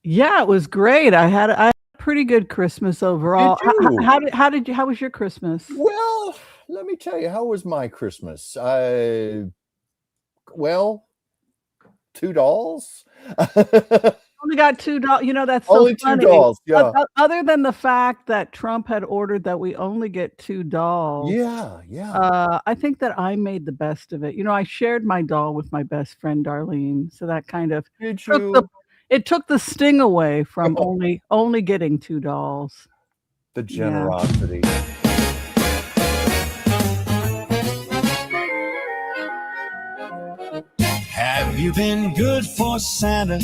Yeah, it was great. I had a pretty good Christmas overall. Did you? How was your Christmas? Well, let me tell you, how was my Christmas? Well, two dolls. Only got $2. That's so Only two funny. dolls. Yeah. Other than the fact that Trump had ordered that we only get $2, Yeah. Yeah. I think that I made the best of it. I shared my doll with my best friend Darlene, so that kind of Did took the you? it took the sting away from only getting $2. The Yeah. generosity. Have you been good for Santa?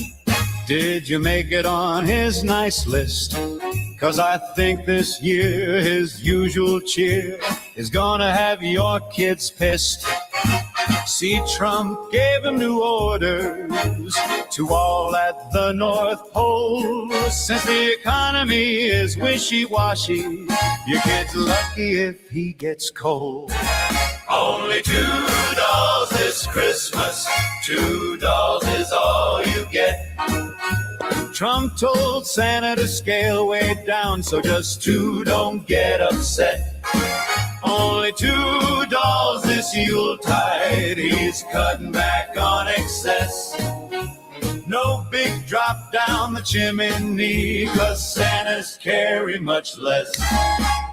Did you make it on his nice list? 'Cause I think this year his usual cheer is gonna have your kids pissed. See, Trump gave him new orders to all at the North Pole. Since the economy is wishy-washy, your kid's lucky if he gets cold. Only $2 this Christmas, $2 is all you get. Trump told Santa to scale way down, so just two don't get upset. Only $2 this Yuletide, he's cutting back on excess. No big drop down the chimney, 'cause Santas carry much less.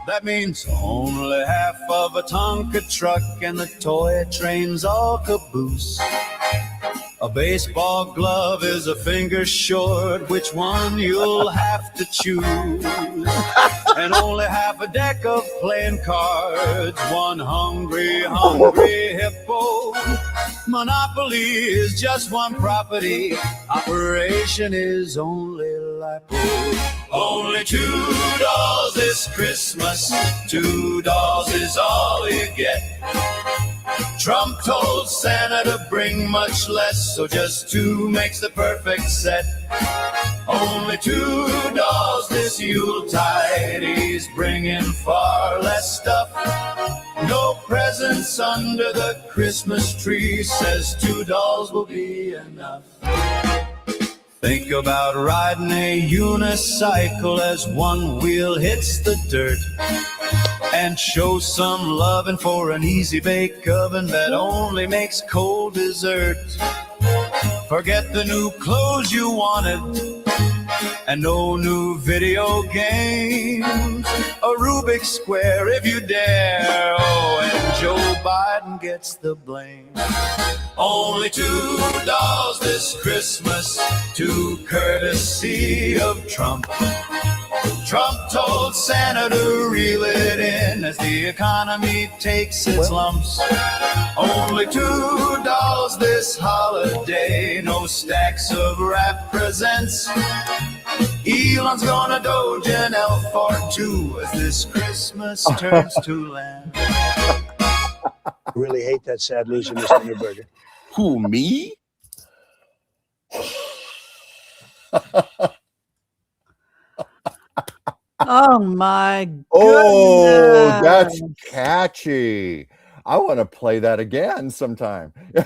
That means only half of a Tonka truck and the toy train's all caboose. A baseball glove is a finger short, which one you'll have to choose. And only half a deck of playing cards, one hungry hippo. Monopoly is just one property, operation is only lipo. Only $2 this Christmas, $2 is all you get. Trump told Santa to bring much less, so just two makes the perfect set. Only $2 this Yuletide, he's bringing far less stuff. No presents under the Christmas tree, says $2 will be enough. Think about riding a unicycle as one wheel hits the dirt, and show some loving for an easy bake oven that only makes cold dessert. Forget the new clothes you wanted and no new video games. A Rubik's Square if you dare. Oh, and Joe Biden gets the blame. Only $2 this Christmas, to courtesy of Trump. Trump told Santa to reel it in as the economy takes its lumps. Only $2 this holiday, no stacks of wrap presents. Elon's gonna doge an elf or two as this Christmas turns to land. Really hate that sad loser, Mr. Newberger. Who, me? Oh my goodness. Oh, that's catchy. I want to play that again sometime. Yeah.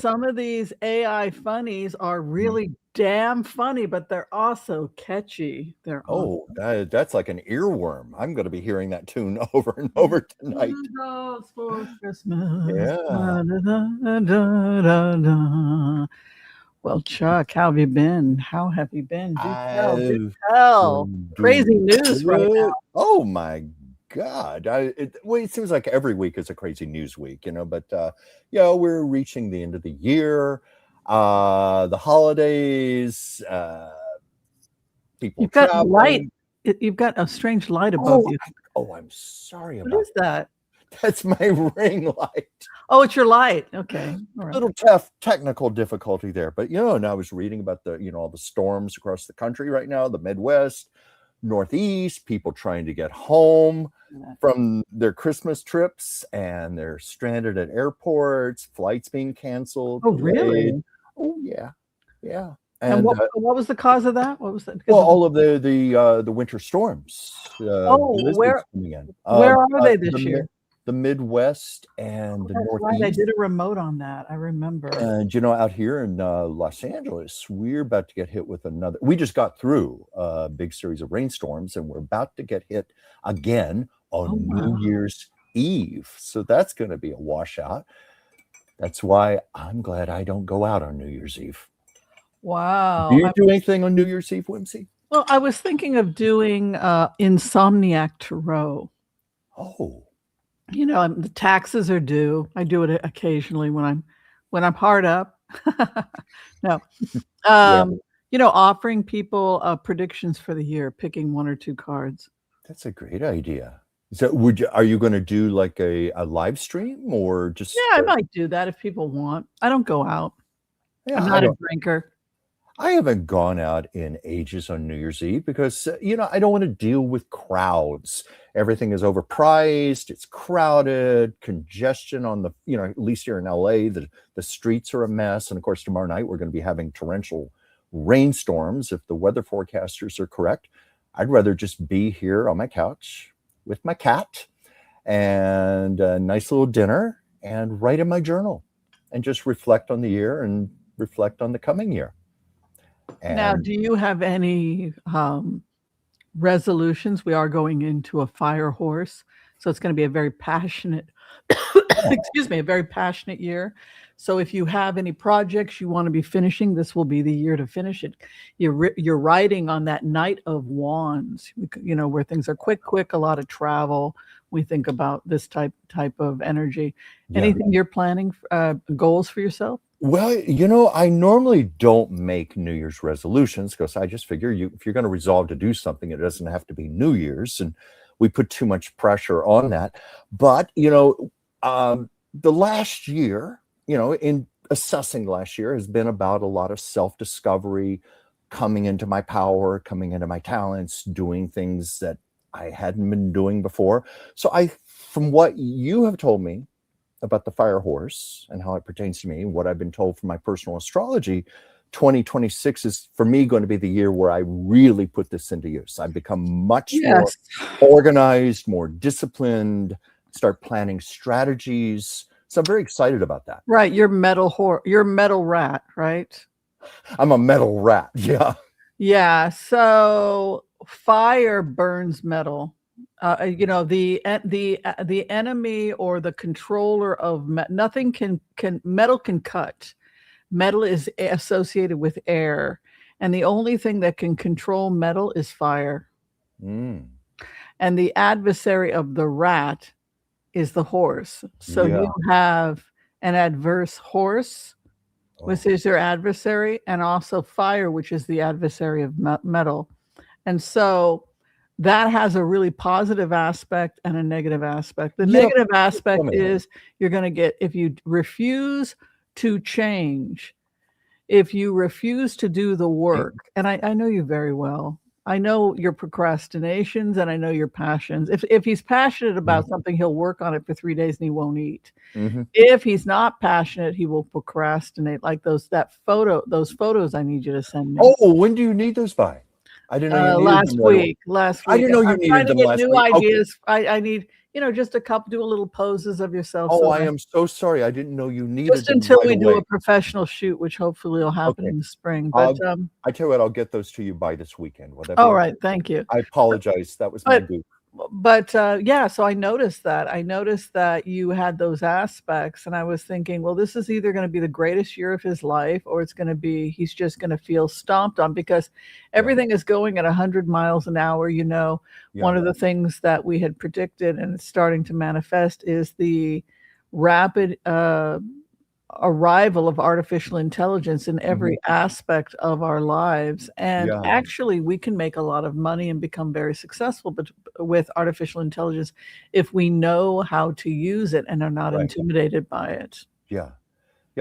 Some of these AI funnies are really damn funny, but they're also catchy. They're Oh, that's like an earworm. I'm going to be hearing that tune over and over tonight. $2 for Christmas. Yeah. Da-da-da-da-da-da. Well, Chuck, how have you been? How have you been? Do tell. Crazy news right now. Oh my God. It seems like every week is a crazy news week, but we're reaching the end of the year, the holidays, people You've got traveling. light. You've got a strange light above you. I'm sorry about What is that? That's my ring light. Oh, it's your light. Okay. All right. Little tough technical difficulty there, but and I was reading about all the storms across the country right now, the Midwest, Northeast, people trying to get home from their Christmas trips, and they're stranded at airports, flights being canceled. Oh, really? Oh, yeah. Yeah. And what was the cause of that? What was that? Well, all of the winter storms. where coming in. are they this year? the Midwest and the That's right. I Northeast. did a remote on that. I remember. And, out here in Los Angeles, we're about to get hit with another. We just got through a big series of rainstorms, and we're about to get hit again on New Year's Eve. So that's going to be a washout. That's why I'm glad I don't go out on New Year's Eve. Wow. Do you do anything on New Year's Eve, Whimsy? Well, I was thinking of doing Insomniac Tarot. Oh. The taxes are due. I do it occasionally when I'm hard up. No. Offering people predictions for the year, picking 1 or 2 cards. That's a great idea. So are you going to do like a live stream or just? Yeah, I might do that if people want. I don't go out. Yeah, I'm not a drinker. I haven't gone out in ages on New Year's Eve because, I don't want to deal with crowds. Everything is overpriced. It's crowded, congestion on the, at least here in LA, the streets are a mess. And of course, tomorrow night, we're going to be having torrential rainstorms. If the weather forecasters are correct, I'd rather just be here on my couch with my cat and a nice little dinner and write in my journal and just reflect on the year and reflect on the coming year. And now, do you have any resolutions? We are going into a fire horse, so it's going to be a very passionate, a very passionate year. So if you have any projects you want to be finishing, this will be the year to finish it. You're riding on that Knight of Wands, where things are quick, a lot of travel. We think about this type of energy. Yeah. Anything you're planning, goals for yourself? Well, I normally don't make New Year's resolutions because I just figure if you're going to resolve to do something, it doesn't have to be New Year's, and we put too much pressure on that. But, the last year, in assessing last year has been about a lot of self-discovery, coming into my power, coming into my talents, doing things that I hadn't been doing before. So from what you have told me about the fire horse and how it pertains to me, what I've been told from my personal astrology, 2026 is for me going to be the year where I really put this into use. I've become much more organized, more disciplined, start planning strategies. So I'm very excited about that. Right. You're metal rat, right? I'm a metal rat. Yeah. Yeah. So fire burns metal. The enemy or the controller of nothing metal can cut. Metal is associated with air, and the only thing that can control metal is fire. And the adversary of the rat is the horse. So you have an adverse horse, which is your adversary, and also fire, which is the adversary of metal. And so that has a really positive aspect and a negative aspect. The negative aspect is you're going to get, if you refuse to change, if you refuse to do the work, and I know you very well. I know your procrastinations and I know your passions. If he's passionate about something, he'll work on it for 3 days and he won't eat. If he's not passionate, he will procrastinate. Like those photos I need you to send me. Oh, when do you need those by? I didn't know you needed them last week. I didn't know you needed them last week. New ideas. Okay. I need, just a couple, do a little poses of yourself. Oh, I am so sorry. I didn't know you needed just until we do a professional shoot, which hopefully will happen in the spring. But I tell you what, I'll get those to you by this weekend. All right, thank you. I apologize. That was my goof. But so I noticed that. I noticed that you had those aspects, and I was thinking, well, this is either going to be the greatest year of his life, or it's going to be he's just going to feel stomped on because everything is going at 100 miles an hour. One of the things that we had predicted and it's starting to manifest is the rapid arrival of artificial intelligence in every aspect of our lives. And actually we can make a lot of money and become very successful with artificial intelligence if we know how to use it and are not intimidated by it. Yeah,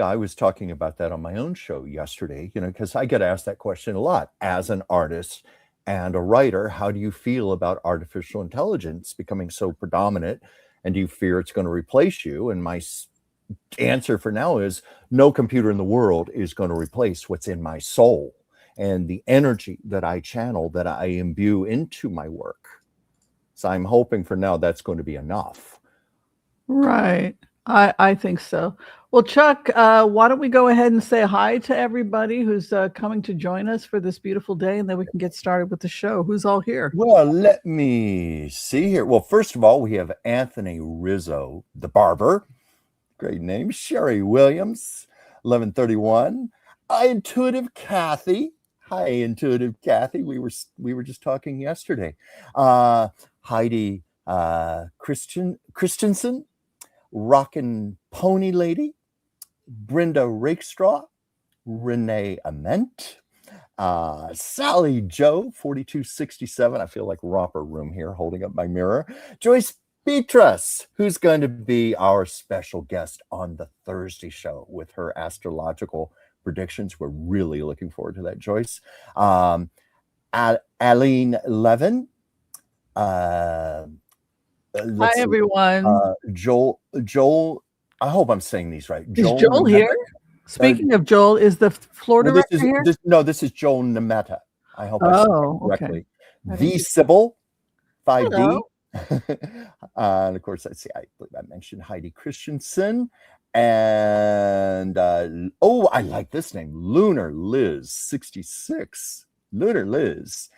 I was talking about that on my own show yesterday, because I get asked that question a lot as an artist and a writer. How do you feel about artificial intelligence becoming so predominant, and do you fear it's going to replace you? And my answer for now is no computer in the world is going to replace what's in my soul and the energy that I channel, that I imbue into my work. So I'm hoping for now that's going to be enough. Right. I think so. Well, Chuck, why don't we go ahead and say hi to everybody who's coming to join us for this beautiful day, and then we can get started with the show. Who's all here? Well, let me see here. Well, first of all, we have Anthony Rizzo, the barber. Great name. Sherry Williams, 1131. Intuitive Kathy. Hi, Intuitive Kathy. We were just talking yesterday. Heidi Christensen, Rockin' Pony Lady, Brenda Rakestraw, Renee Ament, Sally Joe, 4267. I feel like romper room here holding up my mirror. Joyce Beatrice, who's going to be our special guest on the Thursday show with her astrological predictions. We're really looking forward to that, Joyce. Aline Levin. Hi, everyone. Joel, I hope I'm saying these right. Is Joel here? Speaking of Joel, is the floor director here? This is Joel Nemeta. I hope I said it correctly. Okay. The Sybil, 5D. Hello. And of course, I believe I mentioned Heidi Christensen. And I like this name, Lunar Liz, 66. Lunar Liz.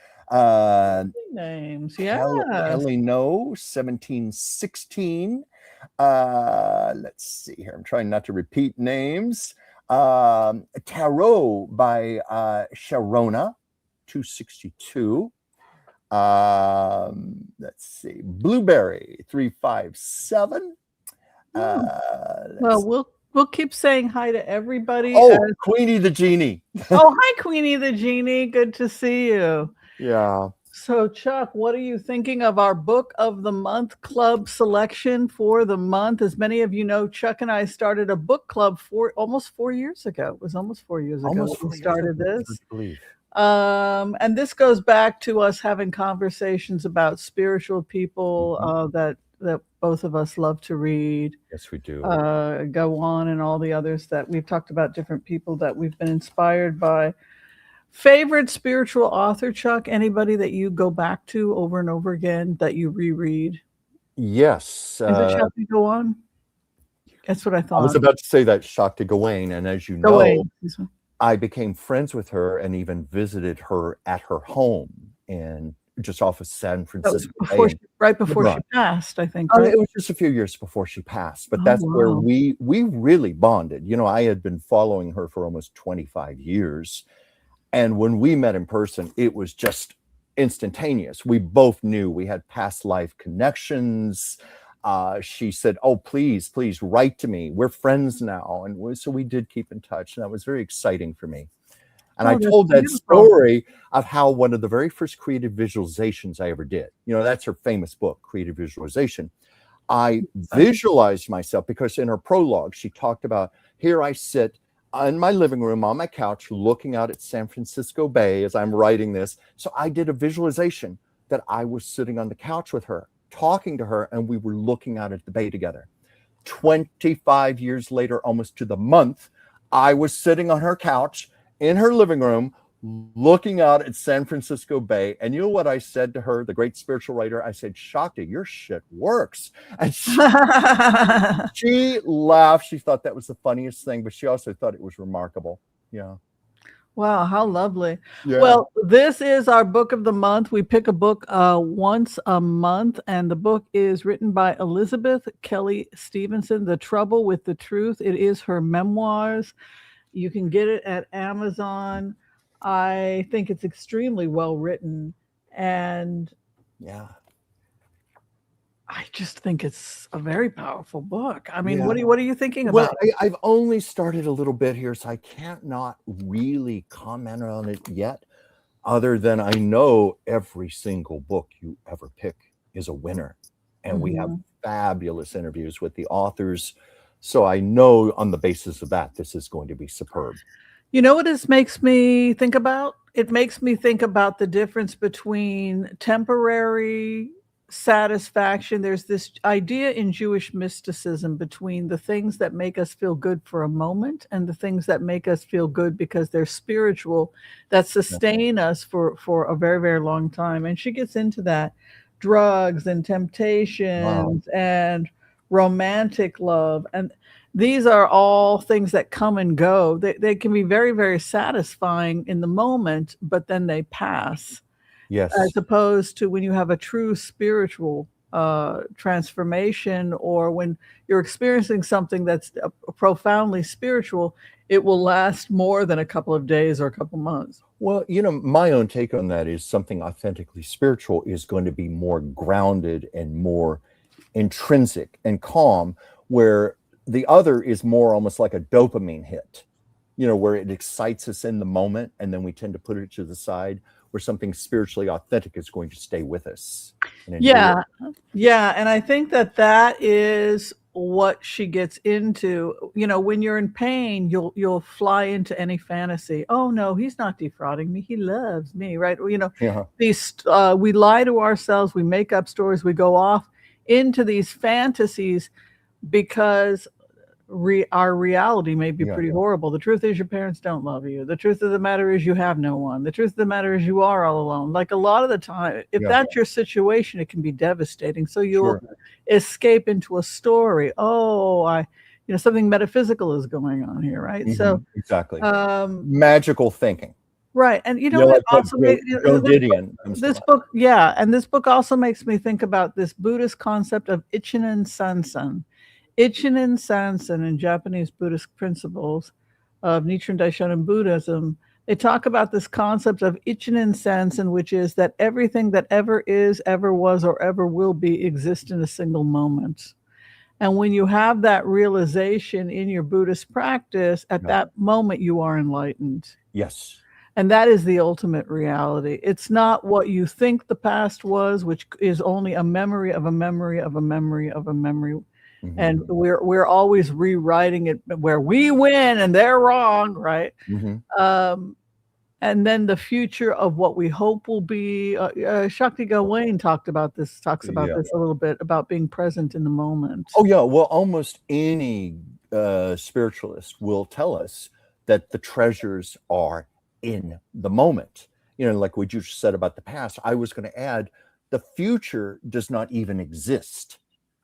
Names, yeah. Kelly No, 1716. Let's see here. I'm trying not to repeat names. Tarot by Sharona, 262. Let's see. Blueberry, 357. Well, we'll keep saying hi to everybody. Queenie the Genie. Hi, Queenie the Genie. Good to see you. Yeah. So, Chuck, what are you thinking of our Book of the Month Club selection for the month? As many of you know, Chuck and I started a book club almost 4 years ago. It was almost 4 years ago we started this. And this goes back to us having conversations about spiritual people that both of us love to read. Yes, we do. Go on and all the others that we've talked about, different people that we've been inspired by. Favorite spiritual author, Chuck? Anybody that you go back to over and over again that you reread? Yes. Is it Shakti Gawain? That's what I thought. I was about to say that, Shakti Gawain, and as you know, I became friends with her and even visited her at her home in just off of San Francisco. Right before she passed, I think. Right? It was just a few years before she passed, but that's where we really bonded. You know, I had been following her for almost 25 years. And when we met in person, it was just instantaneous. We both knew we had past life connections. She said, "Oh, please write to me. We're friends now." And so we did keep in touch. And that was very exciting for me. And I told that story of how one of the very first creative visualizations I ever did, that's her famous book, Creative Visualization. I visualized myself because in her prologue, she talked about, here I sit in my living room on my couch looking out at San Francisco Bay as I'm writing this. So I did a visualization that I was sitting on the couch with her, talking to her, and we were looking out at the bay together. 25 years later, almost to the month, I was sitting on her couch in her living room looking out at San Francisco Bay. And you know what I said to her, the great spiritual writer? I said, "Shakti, your shit works." And she laughed. She thought that was the funniest thing, but she also thought it was remarkable. Yeah. Wow, how lovely. Yeah. Well, this is our book of the month. We pick a book once a month, and the book is written by Elizabeth Kelly Stevenson, The Trouble with the Truth. It is her memoirs. You can get it at Amazon. I think it's extremely well written, and yeah, I just think it's a very powerful book. I mean, what are you thinking about? Well, I've only started a little bit here, so I can't not really comment on it yet, other than I know every single book you ever pick is a winner, and we have fabulous interviews with the authors. So I know on the basis of that, this is going to be superb. You know what this makes me think about? It makes me think about the difference between temporary satisfaction. There's this idea in Jewish mysticism between the things that make us feel good for a moment and the things that make us feel good because they're spiritual, that sustain us for a very, very long time. And she gets into that. Drugs and temptations and romantic love. And these are all things that come and go. They can be very, very satisfying in the moment, but then they pass. Yes. As opposed to when you have a true spiritual transformation, or when you're experiencing something that's profoundly spiritual, it will last more than a couple of days or a couple months. Well, my own take on that is something authentically spiritual is going to be more grounded and more intrinsic and calm, where the other is more almost like a dopamine hit, where it excites us in the moment and then we tend to put it to the side, where something spiritually authentic is going to stay with us. Yeah. And I think that is what she gets into. When you're in pain, you'll fly into any fantasy. Oh no, he's not defrauding me, he loves me, right? These we lie to ourselves, we make up stories, we go off into these fantasies because our reality may be pretty horrible. The truth is your parents don't love you. The truth of the matter is you have no one. The truth of the matter is you are all alone. Like a lot of the time, if that's your situation, it can be devastating. So you'll escape into a story. Oh, something metaphysical is going on here, right? So exactly. Magical thinking. Right. And what also makes this book, and this book also makes me think about this Buddhist concept of Ichinen Sansen. Ichinen Sansen in Japanese Buddhist principles of Nichiren Daishonin Buddhism, they talk about this concept of Ichinen Sansen, which is that everything that ever is, ever was, or ever will be exists in a single moment. And when you have that realization in your Buddhist practice, at that moment you are enlightened. Yes. And that is the ultimate reality. It's not what you think the past was, which is only a memory of a memory of a memory of a memory. And we're always rewriting it where we win and they're wrong, right? And then the future of what we hope will be. Shakti Gawain talks about this a little bit, about being present in the moment. Oh yeah, well, almost any spiritualist will tell us that the treasures are in the moment. Like what you just said about the past, I was going to add, the future does not even exist.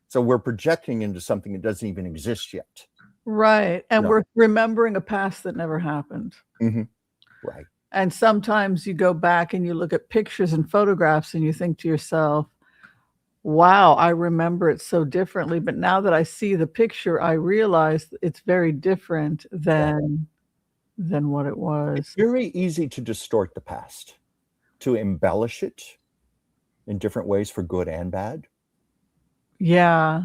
So we're projecting into something that doesn't even exist yet. Right. And we're remembering a past that never happened. Right. And sometimes you go back and you look at pictures and photographs and you think to yourself, wow, I remember it so differently. But now that I see the picture, I realize it's very different than what it was. It's very easy to distort the past, to embellish it in different ways for good and bad. Yeah.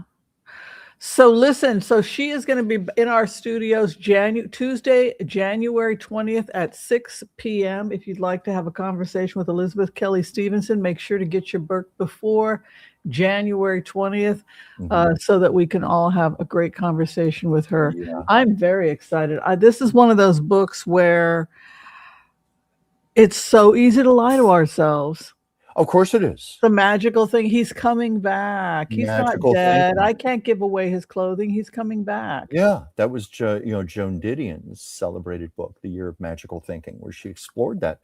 So listen, so she is going to be in our studios Tuesday, January 20th at 6 p.m. If you'd like to have a conversation with Elizabeth Kelly Stevenson, make sure to get your book before January 20th so that we can all have a great conversation with her. I'm very excited. This is one of those books where it's so easy to lie to ourselves. Of course it is. The magical thing. He's coming back. He's magical not dead. Thinking. I can't give away his clothing. He's coming back. Yeah, that was Joan Didion's celebrated book, The Year of Magical Thinking, where she explored that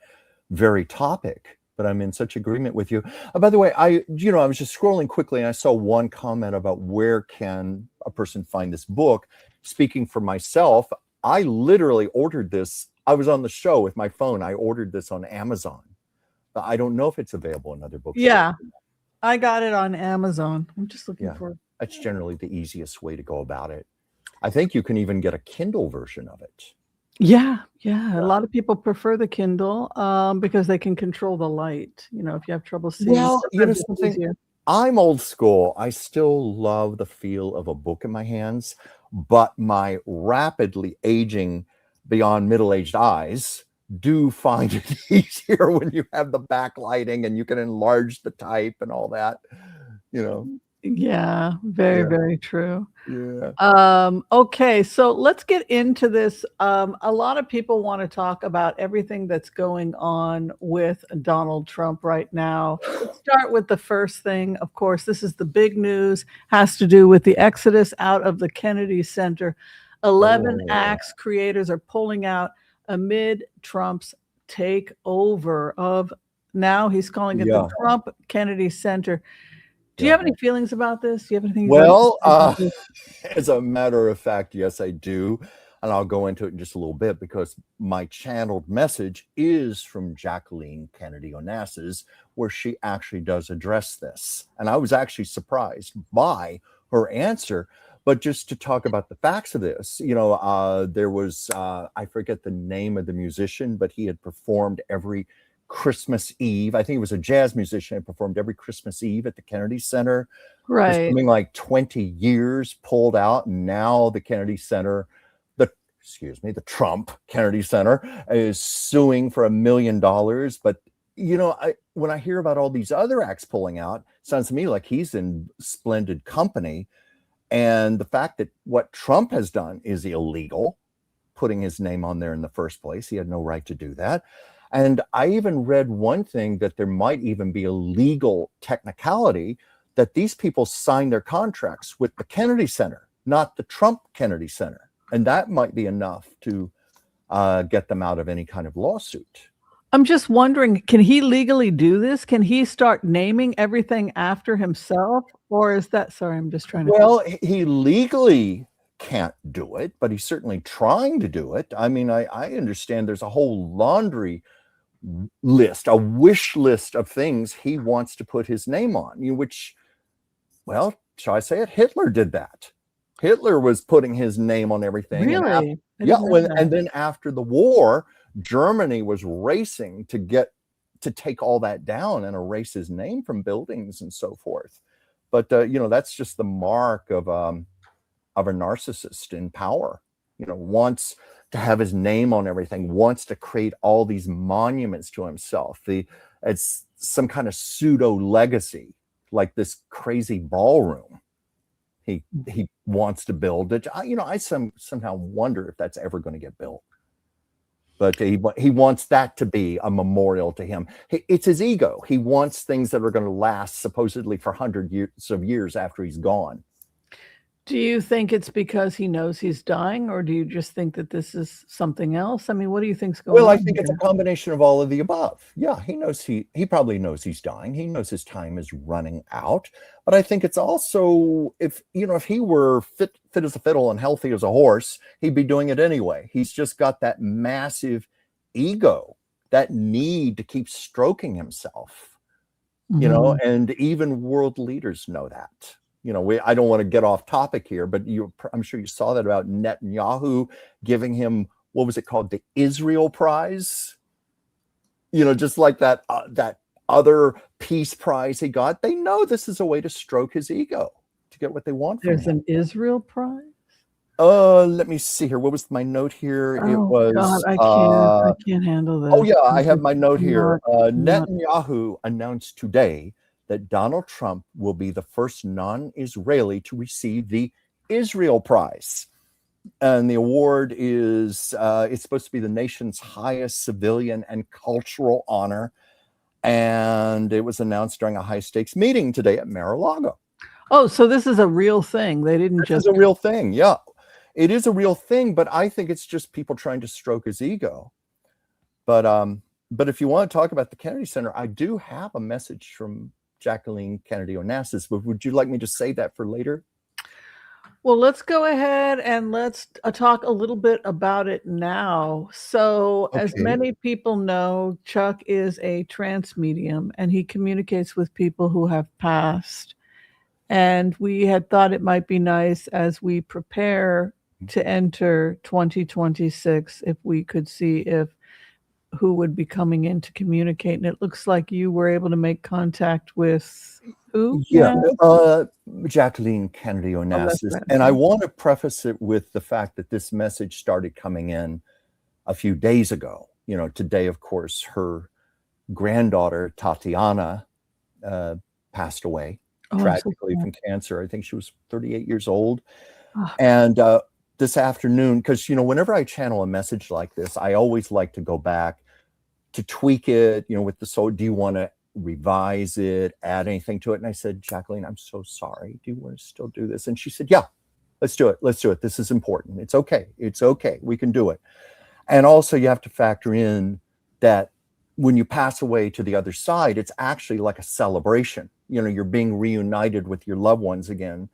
very topic. But I'm in such agreement with you. By the way, I was just scrolling quickly and I saw one comment about where can a person find this book. Speaking for myself, I literally ordered this. I was on the show with my phone. I ordered this on Amazon. But I don't know if it's available in other books. Yeah, I got it on Amazon. I'm just looking for it. That's generally the easiest way to go about it. I think you can even get a Kindle version of it. Yeah. A lot of people prefer the Kindle because they can control the light. If you have trouble seeing. Well, something. I'm old school. I still love the feel of a book in my hands, but my rapidly aging beyond middle-aged eyes do find it easier when you have the backlighting and you can enlarge the type and all that, Yeah, very true. Yeah. Okay, so let's get into this. A lot of people want to talk about everything that's going on with Donald Trump right now. Let's start with the first thing. Of course, this is the big news, has to do with the exodus out of the Kennedy Center. 11 Acts creators are pulling out amid Trump's takeover of, now he's calling it the Trump Kennedy Center. Do you have any feelings about this? Do you have anything? Well, as a matter of fact, yes, I do. And I'll go into it in just a little bit because my channeled message is from Jacqueline Kennedy Onassis, where she actually does address this. And I was actually surprised by her answer. But just to talk about the facts of this, there was, I forget the name of the musician, but he had performed every Christmas Eve. I think he was a jazz musician and performed every Christmas Eve at the Kennedy Center. Right. For something like 20 years, pulled out. And now the Kennedy Center, the Trump Kennedy Center is suing for $1 million. But, when I hear about all these other acts pulling out, it sounds to me like he's in splendid company. And the fact that what Trump has done is illegal, putting his name on there in the first place. He had no right to do that. And I even read one thing that there might even be a legal technicality that these people signed their contracts with the Kennedy Center, not the Trump Kennedy Center. And that might be enough to get them out of any kind of lawsuit. I'm just wondering, can he legally do this? Can he start naming everything after himself? Or is that, sorry, I'm just trying to. Well, he legally can't do it, but he's certainly trying to do it. I mean, I understand there's a whole laundry list, a wish list of things he wants to put his name on, which, well, shall I say it? Hitler did that. Hitler was putting his name on everything. Really? And then after the war, Germany was racing to take all that down and erase his name from buildings and so forth. But that's just the mark of a narcissist in power. Wants to have his name on everything, wants to create all these monuments to himself. It's some kind of pseudo legacy, like this crazy ballroom he wants to build. It, I somehow wonder if that's ever going to get built. But he wants that to be a memorial to him. It's his ego. He wants things that are going to last supposedly for hundreds of years after he's gone. Do you think it's because he knows he's dying, or do you just think that this is something else? I mean, what do you think's going on? Well, I think it's a combination of all of the above. Yeah, he knows he probably knows he's dying. He knows his time is running out. But I think it's also, if he were fit as a fiddle and healthy as a horse, he'd be doing it anyway. He's just got that massive ego, that need to keep stroking himself, and even world leaders know that. I don't want to get off topic here, but I'm sure you saw that about Netanyahu giving him, what was it called? The Israel Prize. Just like that other peace prize he got. They know this is a way to stroke his ego, to get what they want from him. There's an Israel Prize? Let me see here. What was my note here? Oh, it was God, I can't handle this. Oh yeah, I have my note here. Netanyahu announced today that Donald Trump will be the first non-Israeli to receive the Israel Prize. And the award is, it's supposed to be the nation's highest civilian and cultural honor. And it was announced during a high-stakes meeting today at Mar-a-Lago. Oh, so this is a real thing. They didn't just... It's a real thing, yeah. It is a real thing, but I think it's just people trying to stroke his ego. But if you want to talk about the Kennedy Center, I do have a message from Jacqueline Kennedy Onassis. Would you like me to say that for later? Well, let's go ahead and let's talk a little bit about it now. So, as many people know, Chuck is a trance medium, and he communicates with people who have passed. And we had thought it might be nice as we prepare to enter 2026, if we could see who would be coming in to communicate. And it looks like you were able to make contact with who? Yeah, Jacqueline Kennedy Onassis. And I want to preface it with the fact that this message started coming in a few days ago. Today, of course, her granddaughter, Tatiana, passed away tragically from cancer. I think she was 38 years old. And this afternoon, because, whenever I channel a message like this, I always like to go back to tweak it, with the soul. Do you want to revise it, add anything to it? And I said, Jacqueline, I'm so sorry. Do you want to still do this? And she said, yeah, let's do it. Let's do it. This is important. It's okay. It's okay. We can do it. And also you have to factor in that when you pass away to the other side, it's actually like a celebration. you're being reunited with your loved ones again.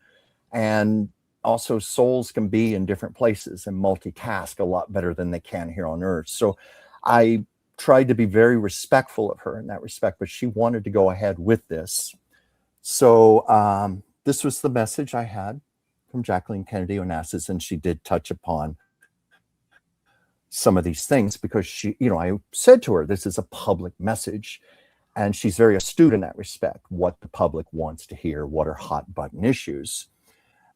And also souls can be in different places and multitask a lot better than they can here on earth. So I tried to be very respectful of her in that respect, but she wanted to go ahead with this. So this was the message I had from Jacqueline Kennedy Onassis, and she did touch upon some of these things because she, I said to her, this is a public message, and she's very astute in that respect, what the public wants to hear, what are hot button issues.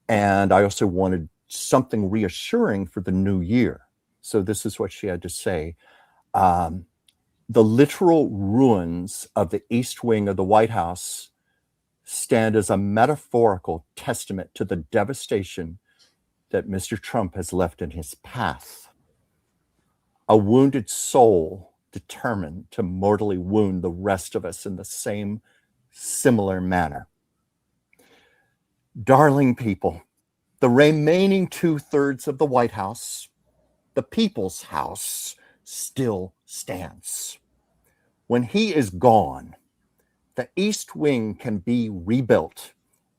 And I also wanted something reassuring for the new year. So this is what she had to say. The literal ruins of the East Wing of the White House stand as a metaphorical testament to the devastation that Mr. Trump has left in his path. A wounded soul determined to mortally wound the rest of us in the same similar manner. Darling people, the remaining 2/3 of the White House, the people's house, still stands. When he is gone, the East Wing can be rebuilt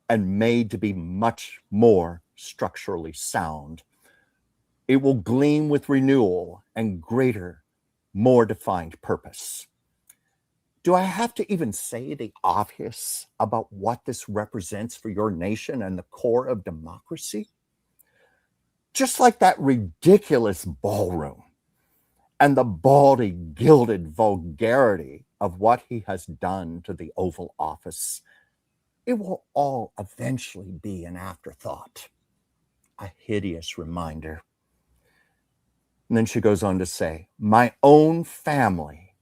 and made to be much more structurally sound. It will gleam with renewal and greater, more defined purpose. Do I have to even say the obvious about what this represents for your nation and the core of democracy? Just like that ridiculous ballroom and the baldy, gilded vulgarity of what he has done to the Oval Office, it will all eventually be an afterthought, a hideous reminder. And then she goes on to say, my own family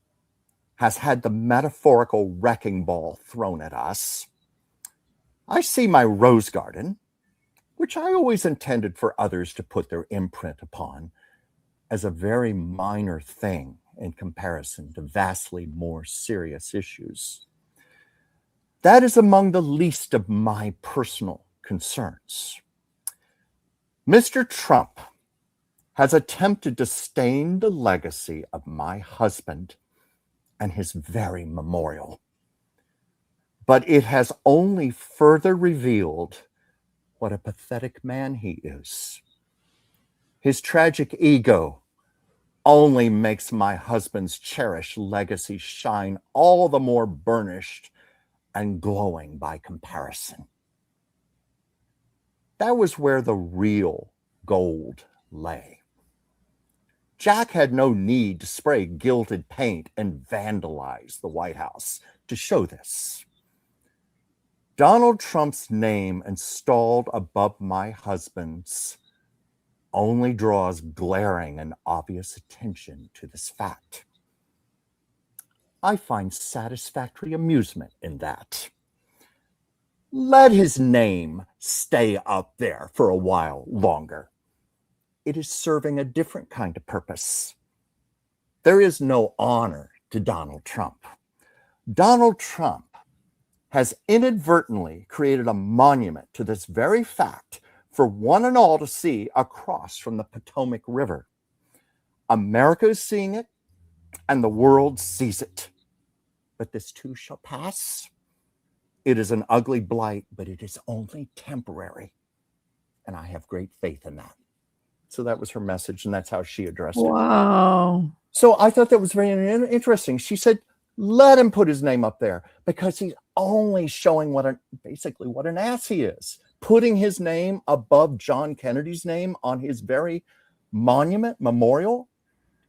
has had the metaphorical wrecking ball thrown at us. I see my rose garden, which I always intended for others to put their imprint upon, as a very minor thing in comparison to vastly more serious issues. That is among the least of my personal concerns. Mr. Trump has attempted to stain the legacy of my husband and his very memorial. But it has only further revealed what a pathetic man he is. His tragic ego only makes my husband's cherished legacy shine all the more burnished and glowing by comparison. That was where the real gold lay. Jack had no need to spray gilded paint and vandalize the White House to show this. Donald Trump's name installed above my husband's only draws glaring and obvious attention to this fact. I find satisfactory amusement in that. Let his name stay up there for a while longer. It is serving a different kind of purpose. There is no honor to Donald Trump. Donald Trump has inadvertently created a monument to this very fact for one and all to see across from the Potomac River. America is seeing it, and the world sees it. But this too shall pass. It is an ugly blight, but it is only temporary. And I have great faith in that. So that was her message, and that's how she addressed it. Wow. So I thought that was very interesting. She said, let him put his name up there because he's only showing basically what an ass he is. Putting his name above John Kennedy's name on his very memorial.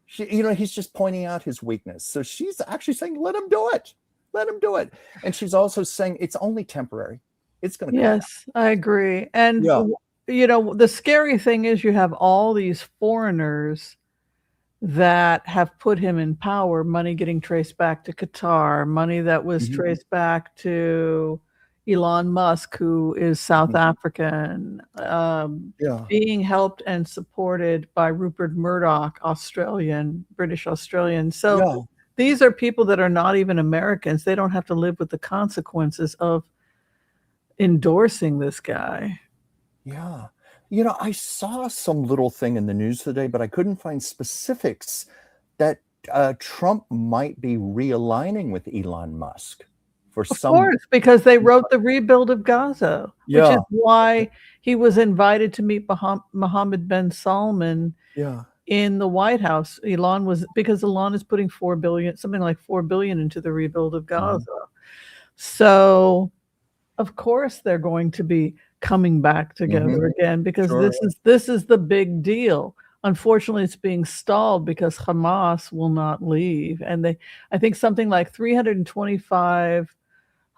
He's just pointing out his weakness. So she's actually saying, let him do it. Let him do it. And she's also saying it's only temporary. It's going to come Yes, I agree. And, the scary thing is you have all these foreigners that have put him in power, money getting traced back to Qatar, money that was traced back to Elon Musk, who is South African, being helped and supported by Rupert Murdoch, British Australian. So these are people that are not even Americans. They don't have to live with the consequences of endorsing this guy. Yeah. I saw some little thing in the news today, but I couldn't find specifics that Trump might be realigning with Elon Musk for Of some. course, because they wrote the rebuild of Gaza, which Yeah. is why he was invited to meet Mohammed bin Salman Yeah. in the White House. Elon was, because Elon is putting something like 4 billion into the rebuild of Gaza. So of course they're going to be coming back together again, because Sure. this is the big deal. Unfortunately, it's being stalled because Hamas will not leave, and I think something like 325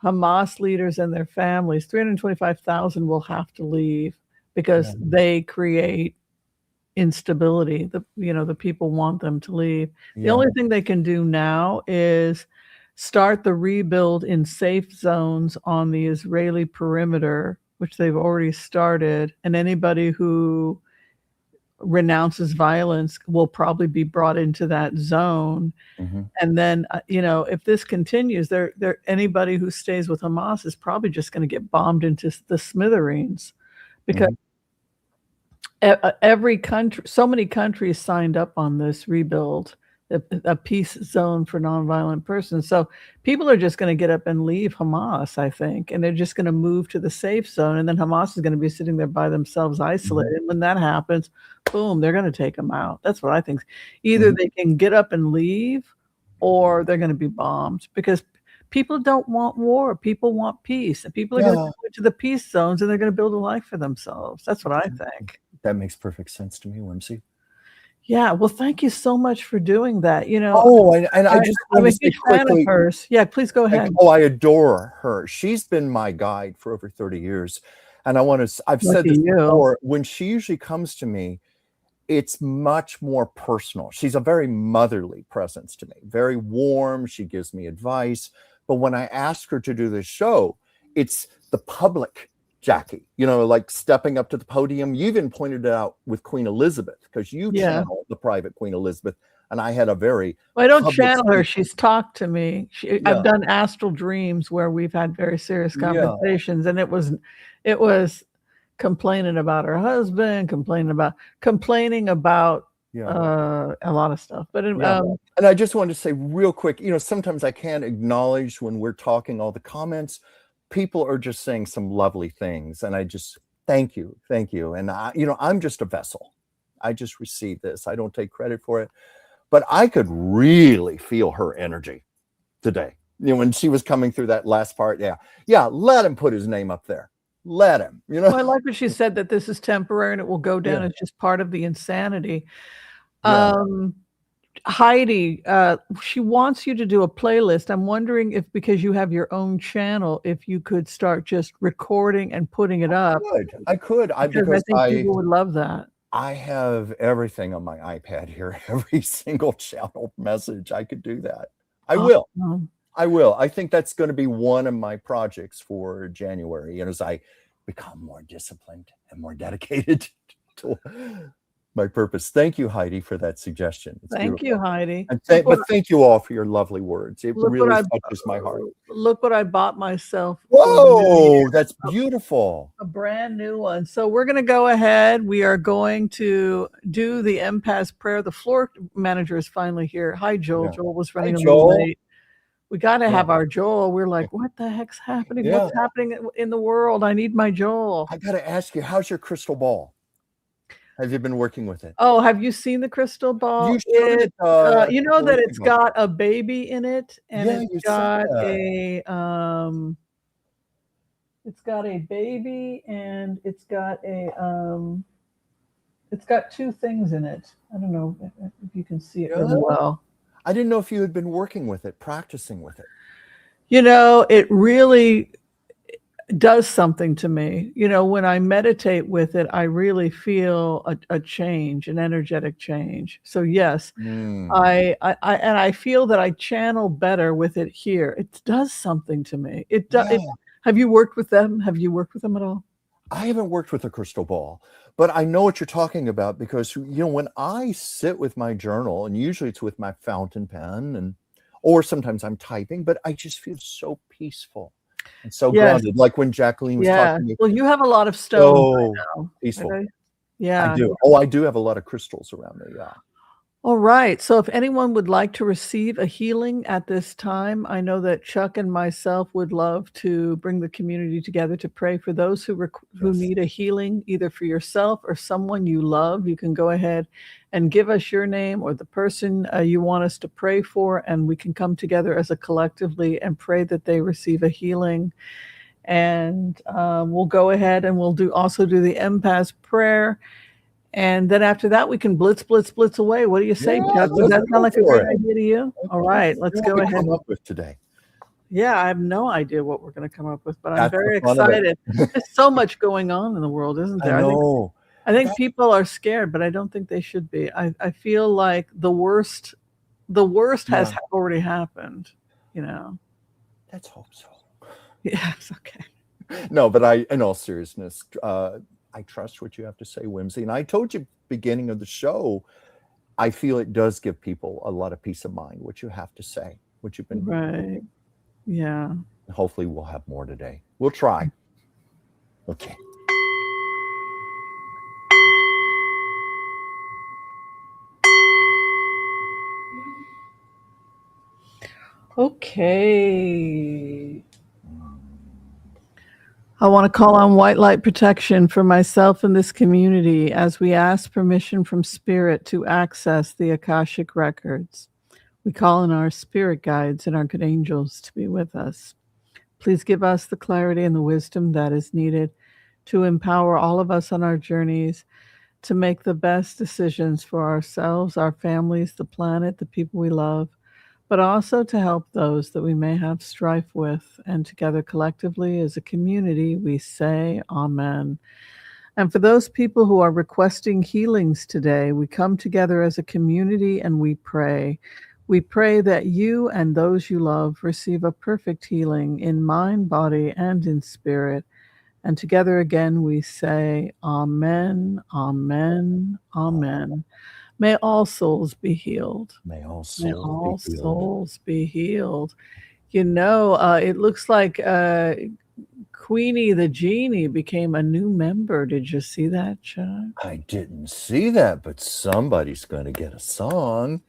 Hamas leaders and their families, 325,000 will have to leave because they create instability. The people want them to leave. The only thing they can do now is start the rebuild in safe zones on the Israeli perimeter, which they've already started, and anybody who renounces violence will probably be brought into that zone. And then if this continues, anybody who stays with Hamas is probably just going to get bombed into the smithereens, because every country, so many countries signed up on this rebuild, a peace zone for nonviolent persons. So people are just going to get up and leave Hamas, I think, and they're just going to move to the safe zone. And then Hamas is going to be sitting there by themselves, isolated. When that happens, boom, they're going to take them out. That's what I think. Either they can get up and leave, or they're going to be bombed, because people don't want war. People want peace, and people are going to go to the peace zones, and they're going to build a life for themselves. That's what I think. That makes perfect sense to me, Whimsy. Yeah, well, thank you so much for doing that. I just want to say quickly. Yeah, please go ahead. I adore her. She's been my guide for over 30 years. And I've said this before, when she usually comes to me, it's much more personal. She's a very motherly presence to me, very warm. She gives me advice. But when I ask her to do this show, it's the public Jackie, like stepping up to the podium. You even pointed it out with Queen Elizabeth, because you channel the private Queen Elizabeth. And I had a very... Well, I don't channel her. She's talked to me. I've done astral dreams where we've had very serious conversations. And it was complaining about her husband, complaining about a lot of stuff. But and I just wanted to say real quick, sometimes I can't acknowledge when we're talking all the comments. People are just saying some lovely things, and I just thank you. And I'm just a vessel. I just receive this. I don't take credit for it, but I could really feel her energy today. When she was coming through that last part. Let him put his name up there. Let him. Well, I like what she said, that this is temporary and it will go down. It's just part of the insanity. Heidi, she wants you to do a playlist. I'm wondering if, because you have your own channel, if you could start just recording and putting it up. I could. Because I think people would love that. I have everything on my iPad here, every single channel message. I could do that. I will. I think that's going to be one of my projects for January, as I become more disciplined and more dedicated to my purpose. Thank you, Heidi, for that suggestion. Thank you, Heidi. But thank you all for your lovely words. It really touches my heart. Look what I bought myself. Whoa, that's beautiful. A brand new one. So we're going to go ahead. We are going to do the empath prayer. The floor manager is finally here. Hi, Joel. Joel was running a little late. We got to have our Joel. We're like, what the heck's happening? What's happening in the world? I need my Joel. I got to ask you, how's your crystal ball? Have you been working with it? Oh, have you seen the crystal ball? You know that it's got a baby in it, and it's got a baby, and it's got two things in it. I don't know if you can see it really well. I didn't know if you had been working with it, practicing with it. It really does something to me. When I meditate with it, I really feel a change, an energetic change. So yes, I feel that I channel better with it here. It does something to me. It does. Have you worked with them? Have you worked with them at all? I haven't worked with a crystal ball, but I know what you're talking about, because when I sit with my journal, and usually it's with my fountain pen, or sometimes I'm typing, but I just feel so peaceful and so grounded. Like when Jacqueline was talking to me. Well, you have a lot of stones right now. Peaceful. Okay? Yeah. I do. I do have a lot of crystals around me. Yeah. All right. So if anyone would like to receive a healing at this time, I know that Chuck and myself would love to bring the community together to pray for those who Yes. need a healing, either for yourself or someone you love. You can go ahead and give us your name or the person you want us to pray for, and we can come together as a collectively and pray that they receive a healing. And we'll go ahead and we'll also do the empath prayer. And then after that, we can blitz away. What do you say, Yeah, Chuck? Does let's that go sound like a for great it. idea to you? All right, let's What go we ahead. come up with today. Yeah, I have no idea what we're going to come up with, but I'm That's very the fun of it. excited. There's so much going on in the world, isn't I there? know. I think people are scared, but I don't think they should be. I feel like the worst has Yeah. already happened, you know. Let's hope so. Yes, okay. No, but in all seriousness, I trust what you have to say, Whimsy. And I told you beginning of the show, I feel it does give people a lot of peace of mind, what you have to say, what you've been. Right. Yeah. Hopefully we'll have more today. We'll try. Okay. Okay. I want to call on white light protection for myself and this community as we ask permission from Spirit to access the Akashic records. We call on our spirit guides and our good angels to be with us. Please give us the clarity and the wisdom that is needed to empower all of us on our journeys to make the best decisions for ourselves, our families, the planet, the people we love, but also to help those that we may have strife with. And together collectively as a community, we say Amen. And for those people who are requesting healings today, we come together as a community and we pray. We pray that you and those you love receive a perfect healing in mind, body, and in spirit. And together again, we say, Amen, Amen, Amen. May all souls be healed. May all May all souls be healed. souls be healed. You know, it looks like Queenie the Genie became a new member. Did you see that, Chuck? I didn't see that, but somebody's going to get a song.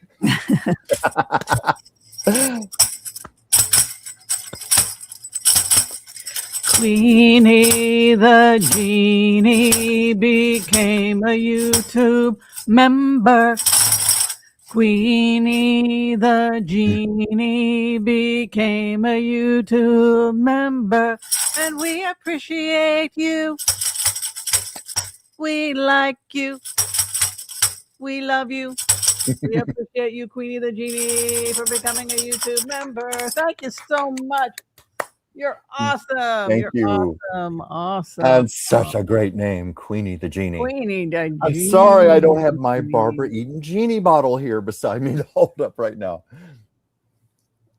Queenie the Genie became a YouTube member. Queenie the Genie became a YouTube member, and we appreciate you. We like you. We love you. We appreciate you, Queenie the Genie, for becoming a YouTube member. Thank you so much. You're awesome. Thank You're you. awesome. That's such a great name, Queenie the Genie. Queenie the Genie. I'm sorry I don't have my Barbara Eden Genie bottle here beside me to hold up right now.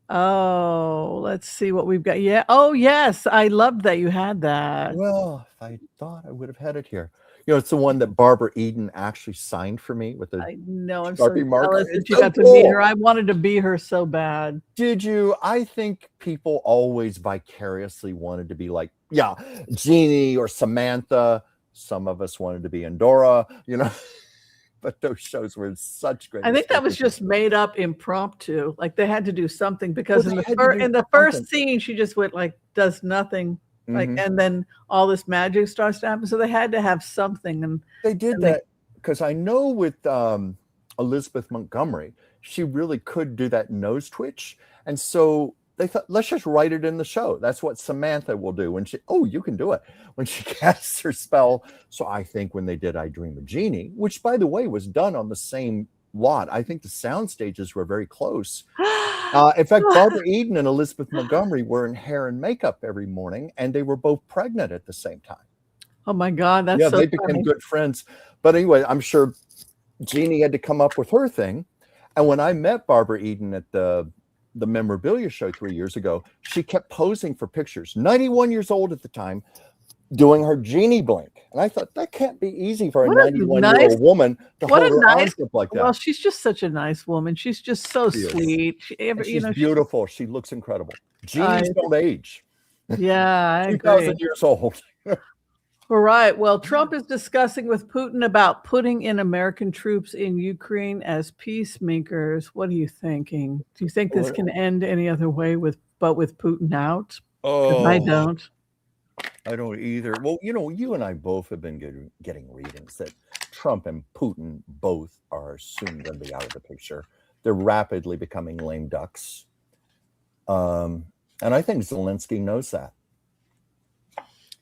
Oh, let's see what we've got. Yeah. Oh, yes. I loved that you had that. Well, if I thought I would have had it here. You know, it's the one that Barbara Eden actually signed for me with the I know. I'm so Sharpie marker. jealous that It's you so got to cool. meet her. I wanted to be her so bad. Did you? I think people always vicariously wanted to be like, yeah, Jeannie or Samantha. Some of us wanted to be Endora, you know. But those shows were such great. I think that was just made up impromptu. Like they had to do something because Well, in they the had to do in the first scene, she just went like does nothing. Like, Mhm. and then all this magic starts to happen. So they had to have something. And They did and that because I know with Elizabeth Montgomery, she really could do that nose twitch. And so they thought, let's just write it in the show. That's what Samantha will do when you can do it when she casts her spell. So I think when they did I Dream of Jeannie, which by the way was done on the same lot, I think the sound stages were very close. In fact, Barbara Eden and Elizabeth Montgomery were in hair and makeup every morning, and they were both pregnant at the same time. oh my God, that's Yeah, so they became funny. good friends. But anyway, I'm sure Jeannie had to come up with her thing. And when I met Barbara Eden at the memorabilia show 3 years ago, she kept posing for pictures. 91 years old at the time, doing her Jeannie blink. And I thought that can't be easy for a What a 91-year-old woman to what hold a her nice- arms up like that. Well, she's just such a nice woman. She's just so She is. sweet. And she's beautiful. She looks incredible. Jeannie's don't age. Yeah, I agree. 2,000 years old. All right. Well, Trump is discussing with Putin about putting in American troops in Ukraine as peacemakers. What are you thinking? Do you think this can end any other way with Putin out? Because I don't. I don't either. Well, you and I both have been getting readings that Trump and Putin both are soon going to be out of the picture. They're rapidly becoming lame ducks. And I think Zelenskyy knows that.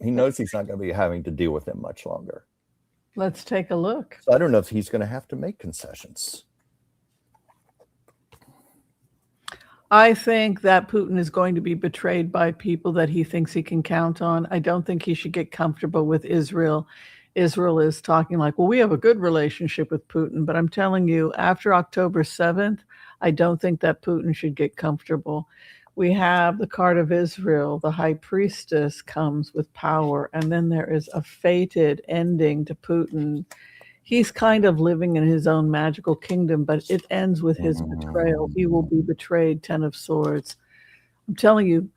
He knows he's not going to be having to deal with him much longer. Let's take a look. So I don't know if he's going to have to make concessions. I think that Putin is going to be betrayed by people that he thinks he can count on. I don't think he should get comfortable with Israel. Israel is talking like, well, we have a good relationship with Putin, but I'm telling you, after October 7th, I don't think that Putin should get comfortable. We have the card of Israel, the high priestess comes with power, and then there is a fated ending to Putin. He's kind of living in his own magical kingdom, but it ends with his betrayal. He will be betrayed, 10 of Swords. I'm telling you,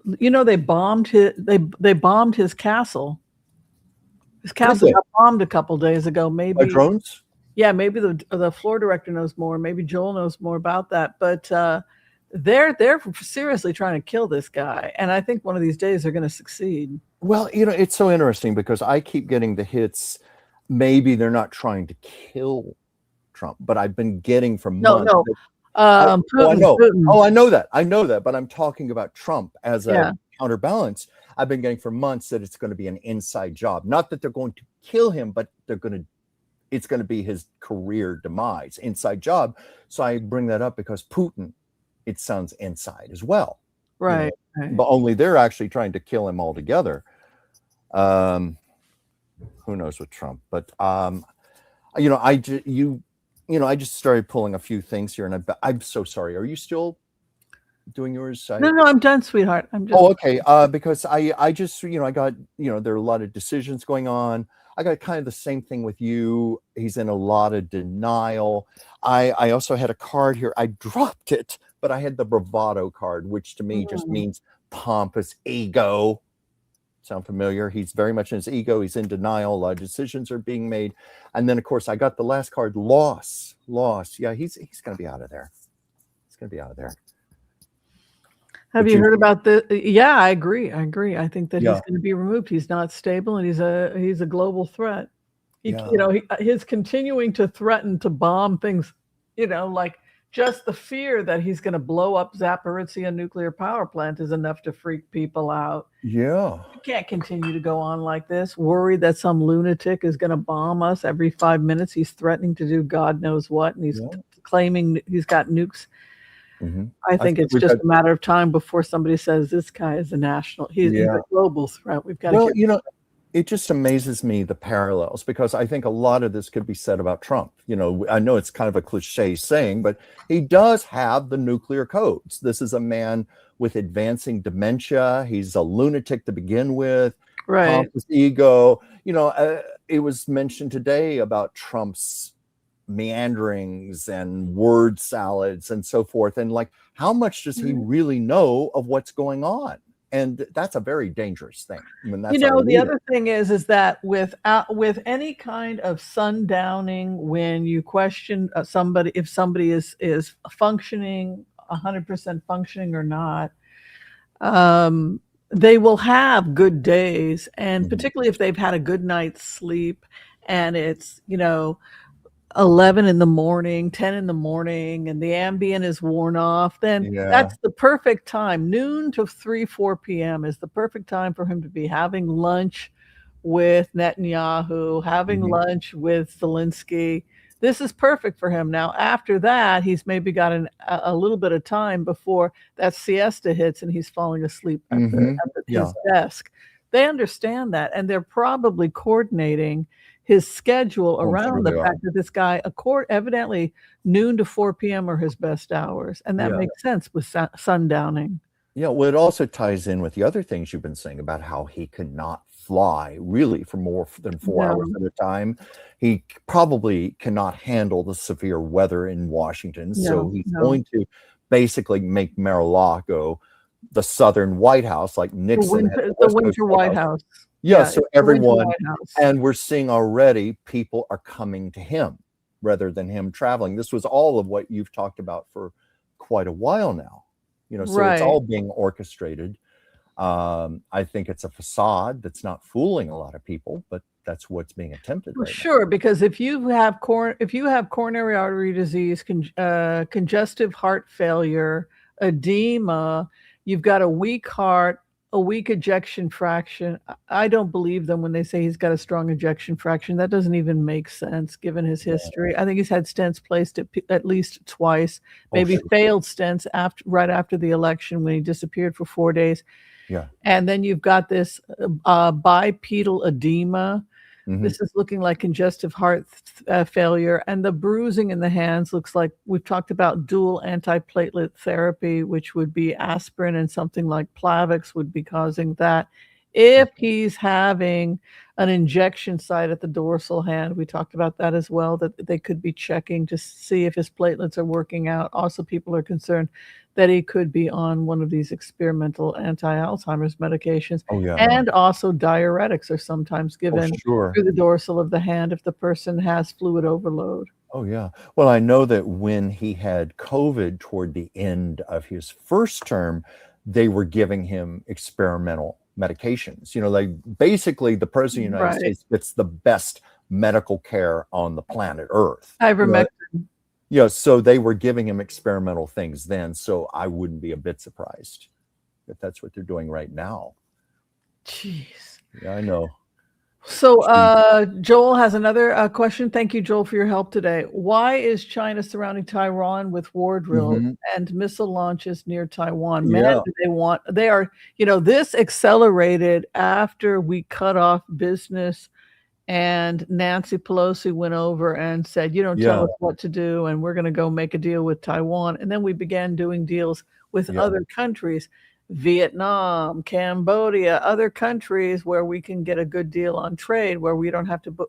they bombed his castle. His castle got bombed a couple days ago. Maybe by drones. Yeah, maybe the floor director knows more. Maybe Joel knows more about that. But they're seriously trying to kill this guy, and I think one of these days they're going to succeed. Well, it's so interesting because I keep getting the hits. Maybe they're not trying to kill Trump, but I've been getting from months. Putin. Oh, I know that. But I'm talking about Trump as a counterbalance. I've been getting for months that it's going to be an inside job. Not that they're going to kill him, but it's going to be his career demise, inside job. So I bring that up because Putin, it sounds inside as well. Right. But only they're actually trying to kill him altogether. Who knows with Trump? But I just started pulling a few things here, and I'm so sorry. Are you still doing yours? No, I'm done, sweetheart. I'm just. Oh, okay. Because I just I got there are a lot of decisions going on. I got kind of the same thing with you. He's in a lot of denial. I also had a card here. I dropped it, but I had the bravado card, which to me just means pompous ego. Sound familiar? He's very much in his ego. He's in denial. A lot of decisions are being made. And then, of course, I got the last card, loss. Yeah, he's going to be out of there. He's going to be out of there. Have you heard about the? Yeah, I agree. I think that he's going to be removed. He's not stable, and he's a global threat. He's continuing to threaten to bomb things. Like just the fear that he's going to blow up Zaporizhzhia nuclear power plant is enough to freak people out. Yeah, you can't continue to go on like this. Worried that some lunatic is going to bomb us every 5 minutes. He's threatening to do God knows what, and he's claiming he's got nukes. I think it's just a matter of time before somebody says this guy is he's a global threat. We've got to it just amazes me, the parallels, because I think a lot of this could be said about Trump. I know it's kind of a cliche saying, but he does have the nuclear codes. This is a man with advancing dementia. He's a lunatic to begin with. Right. Pompous ego. It was mentioned today about Trump's meanderings and word salads and so forth, and like how much does he really know of what's going on? And that's a very dangerous thing. The other thing is that with any kind of sundowning, when you question somebody, if somebody is functioning 100% functioning or not, they will have good days, and particularly if they've had a good night's sleep, and it's 11 in the morning, 10 in the morning, and the Ambien is worn off, then that's the perfect time. Noon to 4 p.m. is the perfect time for him to be having lunch with Netanyahu, having lunch with Zelenskyy. This is perfect for him. Now, after that, he's maybe got a little bit of time before that siesta hits and he's falling asleep at his desk. They understand that, and they're probably coordinating his schedule around the fact that this guy, evidently noon to 4 p.m. are his best hours. And that makes sense with sundowning. Yeah, well, it also ties in with the other things you've been saying about how he could not fly really for more than 4 hours at a time. He probably cannot handle the severe weather in Washington. So he's going to basically make Mar-a-Lago the Southern White House, like Nixon had The Winter White House. Yeah, so everyone, White House. and we're seeing already people are coming to him rather than him traveling. This was all of what you've talked about for quite a while now, so it's all being orchestrated. I think it's a facade that's not fooling a lot of people, but that's what's being attempted right now. Because if you have coronary artery disease, congestive heart failure, edema, you've got a weak heart, a weak ejection fraction. I don't believe them when they say he's got a strong ejection fraction. That doesn't even make sense given his history. I think he's had stents placed at least twice, maybe failed stents right after the election when he disappeared for 4 days. Yeah. And then you've got this bipedal edema. This is looking like congestive heart failure, and the bruising in the hands looks like we've talked about dual antiplatelet therapy, which would be aspirin and something like Plavix would be causing that. If he's having an injection site at the dorsal hand, we talked about that as well, that they could be checking to see if his platelets are working out. Also, people are concerned that he could be on one of these experimental anti-Alzheimer's medications. And also diuretics are sometimes given through the dorsal of the hand if the person has fluid overload. Oh, yeah. Well, I know that when he had COVID toward the end of his first term, they were giving him experimental medications. Like basically the president of the United States gets the best medical care on the planet Earth. Ivermectin. So they were giving him experimental things then. So I wouldn't be a bit surprised if that's what they're doing right now. Jeez. Yeah, I know. So Joel has another question. Thank you, Joel, for your help today. Why is China surrounding Taiwan with war drills and missile launches near Taiwan? Man, they are, this accelerated after we cut off business and Nancy Pelosi went over and said, you don't tell us what to do, and we're going to go make a deal with Taiwan. And then we began doing deals with other countries, Vietnam, Cambodia, other countries where we can get a good deal on trade, where we don't have to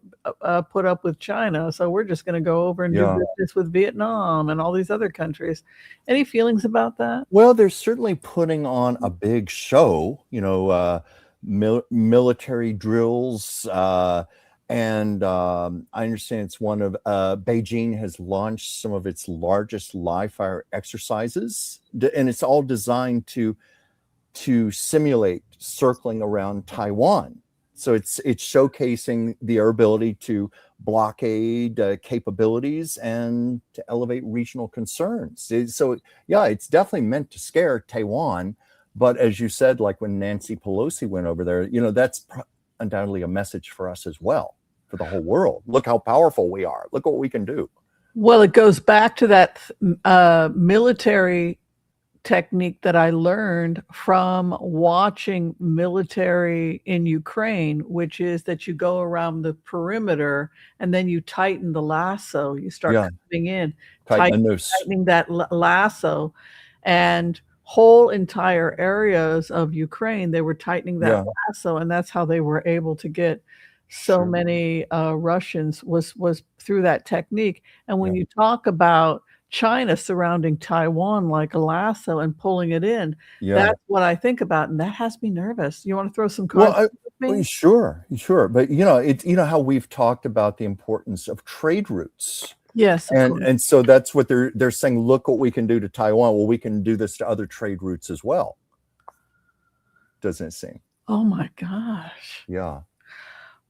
put up with China. So we're just going to go over and do business with Vietnam and all these other countries. Any feelings about that? Well, they're certainly putting on a big show, military drills. And I understand it's one of Beijing has launched some of its largest live fire exercises, and it's all designed to simulate circling around Taiwan. So it's showcasing their ability to blockade capabilities and to elevate regional concerns. So it's definitely meant to scare Taiwan. But as you said, like when Nancy Pelosi went over there, that's undoubtedly a message for us as well, for the whole world. Look how powerful we are. Look what we can do. Well, it goes back to that military technique that I learned from watching military in Ukraine, which is that you go around the perimeter and then you tighten the lasso. You start coming in, tightening that lasso, and whole entire areas of Ukraine, they were tightening that lasso, and that's how they were able to get so many Russians was through that technique. And when you talk about China surrounding Taiwan like a lasso and pulling it in, that's what I think about, and that has me nervous. You want to throw some cards with me? Well, sure. But it's how we've talked about the importance of trade routes. Yes, and so that's what they're saying. Look what we can do to Taiwan. Well, we can do this to other trade routes as well. Doesn't it seem? Oh my gosh. Yeah.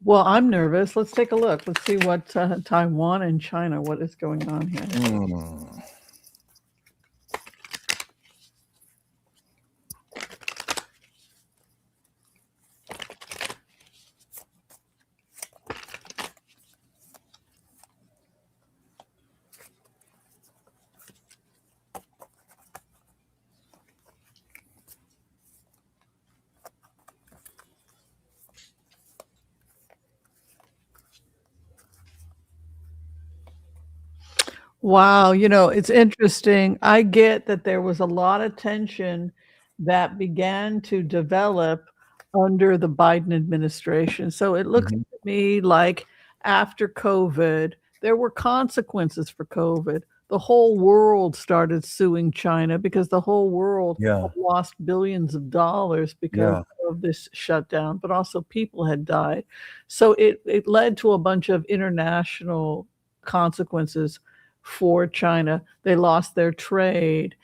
Well, I'm nervous. Let's take a look. Let's see what Taiwan and China, what is going on here. Wow, it's interesting. I get that there was a lot of tension that began to develop under the Biden administration. So it looks to me like after COVID, there were consequences for COVID. the whole world started suing China because the whole world Yeah. lost billions of dollars because Yeah. of this shutdown, but also people had died. So it led to a bunch of international consequences for China. They lost their trade.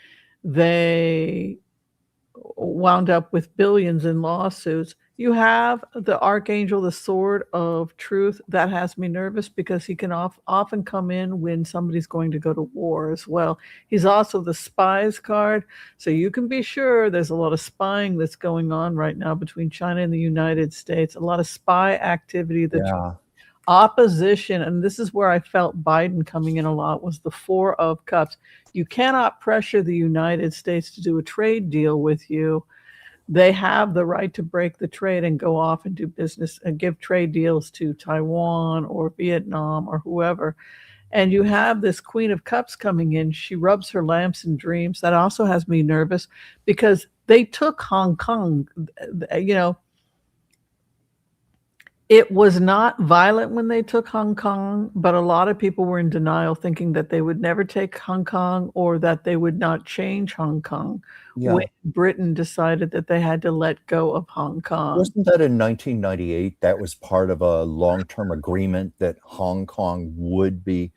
They wound up with billions in lawsuits. You have the archangel, the sword of truth. That has me nervous because he can often come in when somebody's going to go to war as well. He's also the spies card. So you can be sure there's a lot of spying that's going on right now between China and the United States, a lot of spy activity that's Yeah. opposition. And this is where I felt Biden coming in a lot, was the Four of Cups. You cannot pressure the United States to do a trade deal with you. They have the right to break the trade and go off and do business and give trade deals to Taiwan or Vietnam or whoever. And you have this Queen of Cups coming in. She rubs her lamps in dreams. That also has me nervous because they took Hong Kong. You know, it was not violent when they took Hong Kong, but a lot of people were in denial, thinking that they would never take Hong Kong or that they would not change Hong Kong Yeah. when Britain decided that they had to let go of Hong Kong. Wasn't that in 1998? That was part of a long-term agreement that Hong Kong would be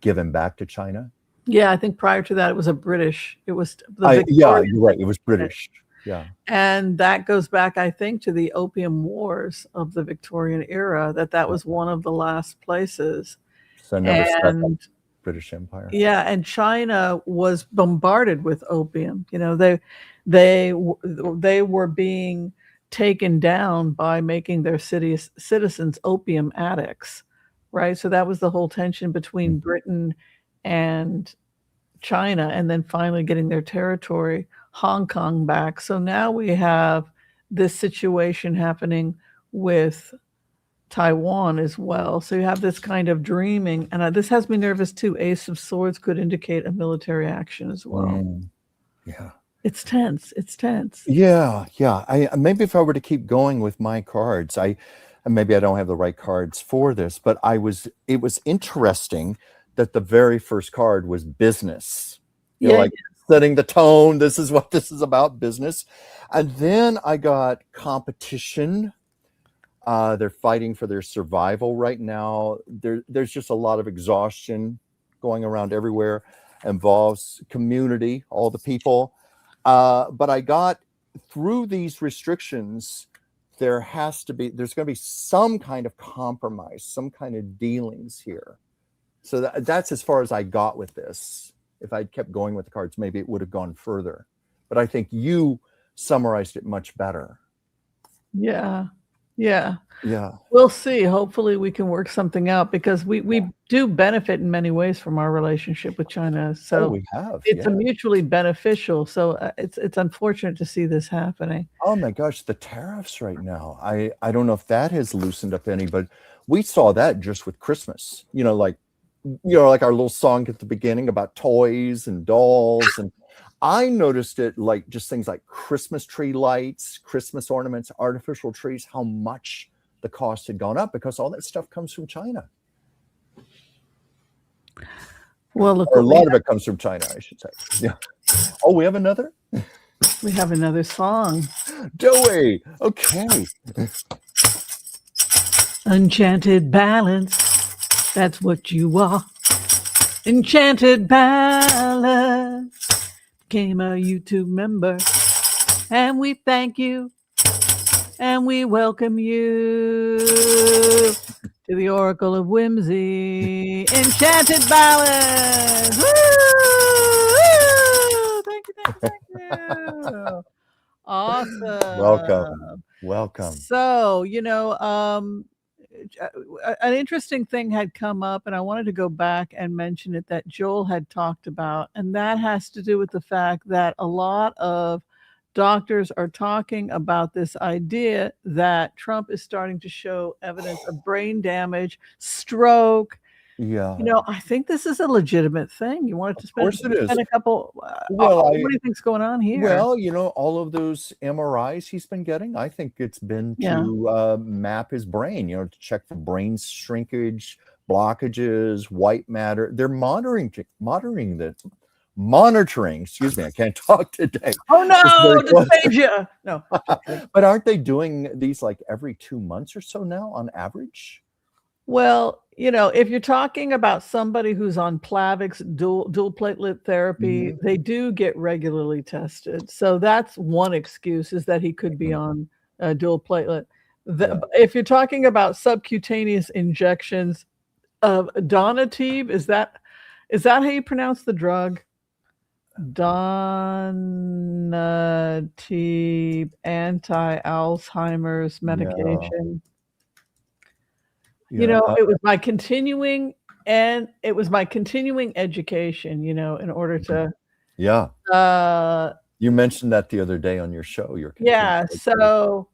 given back to China? Yeah, I think prior to that, it was a British. It was the Yeah, Victorian. you're right. It was British. Yeah. And that goes back, I think, to the Opium Wars of the Victorian era, that was one of the last places. So never stuck up And British Empire. yeah, and China was bombarded with opium. You know, they were being taken down by making their citizens opium addicts, right? So that was the whole tension between Britain and China, and then finally getting their territory, Hong Kong, back. So now we have this situation happening with Taiwan as well. So you have this kind of dreaming, and this has me nervous too. Ace of Swords could indicate a military action as well. Yeah. It's tense. It's tense. Yeah. I maybe if I were to keep going with my cards, maybe I don't have the right cards for this, but it was interesting that the very first card was business. You know, like setting the tone. This is what this is about, business. And then I got competition. They're fighting for their survival right now. There's just a lot of exhaustion going around everywhere. Involves community, all the people. But I got through these restrictions, there's going to be some kind of compromise, some kind of dealings here. So that's as far as I got with this. If I'd kept going with the cards, maybe it would have gone further. But I think you summarized it much better. Yeah. We'll see. Hopefully we can work something out, because we do benefit in many ways from our relationship with China. So we have. It's a mutually beneficial. So it's unfortunate to see this happening. Oh my gosh, the tariffs right now. I don't know if that has loosened up any, but we saw that just with Christmas. Like our little song at the beginning about toys and dolls, and I noticed it, like just things like Christmas tree lights, Christmas ornaments, artificial trees, how much the cost had gone up because all that stuff comes from China. Well, look, or a lot of it comes from China, I should say. Yeah. Oh, we have another? We have another song. Do we? Okay. Enchanted balance. That's what you are. Enchanted balance. Became a YouTube member. And we thank you. And we welcome you to the Oracle of Whimsy. Enchanted balance. Woo! Woo! Thank you. Awesome. Welcome. So, an interesting thing had come up, and I wanted to go back and mention it, that Joel had talked about, and that has to do with the fact that a lot of doctors are talking about this idea that Trump is starting to show evidence of brain damage, stroke. Yeah. I think this is a legitimate thing. You wanted to spend a couple. What do you think's going on here? Well, all of those MRIs he's been getting, I think it's been to map his brain, to check for brain shrinkage, blockages, white matter. They're monitoring, excuse me, I can't talk today. Oh no, It's very close. dysphagia. No. But aren't they doing these like every 2 months or so now on average? Well, you know, if you're talking about somebody who's on Plavix dual platelet therapy, they do get regularly tested. So that's one excuse, is that he could be on dual platelet. If you're talking about subcutaneous injections of Donatib, is that how you pronounce the drug? Donatib, anti-Alzheimer's medication. You know, it was my continuing education, you know, in order to you mentioned that the other day on your show. So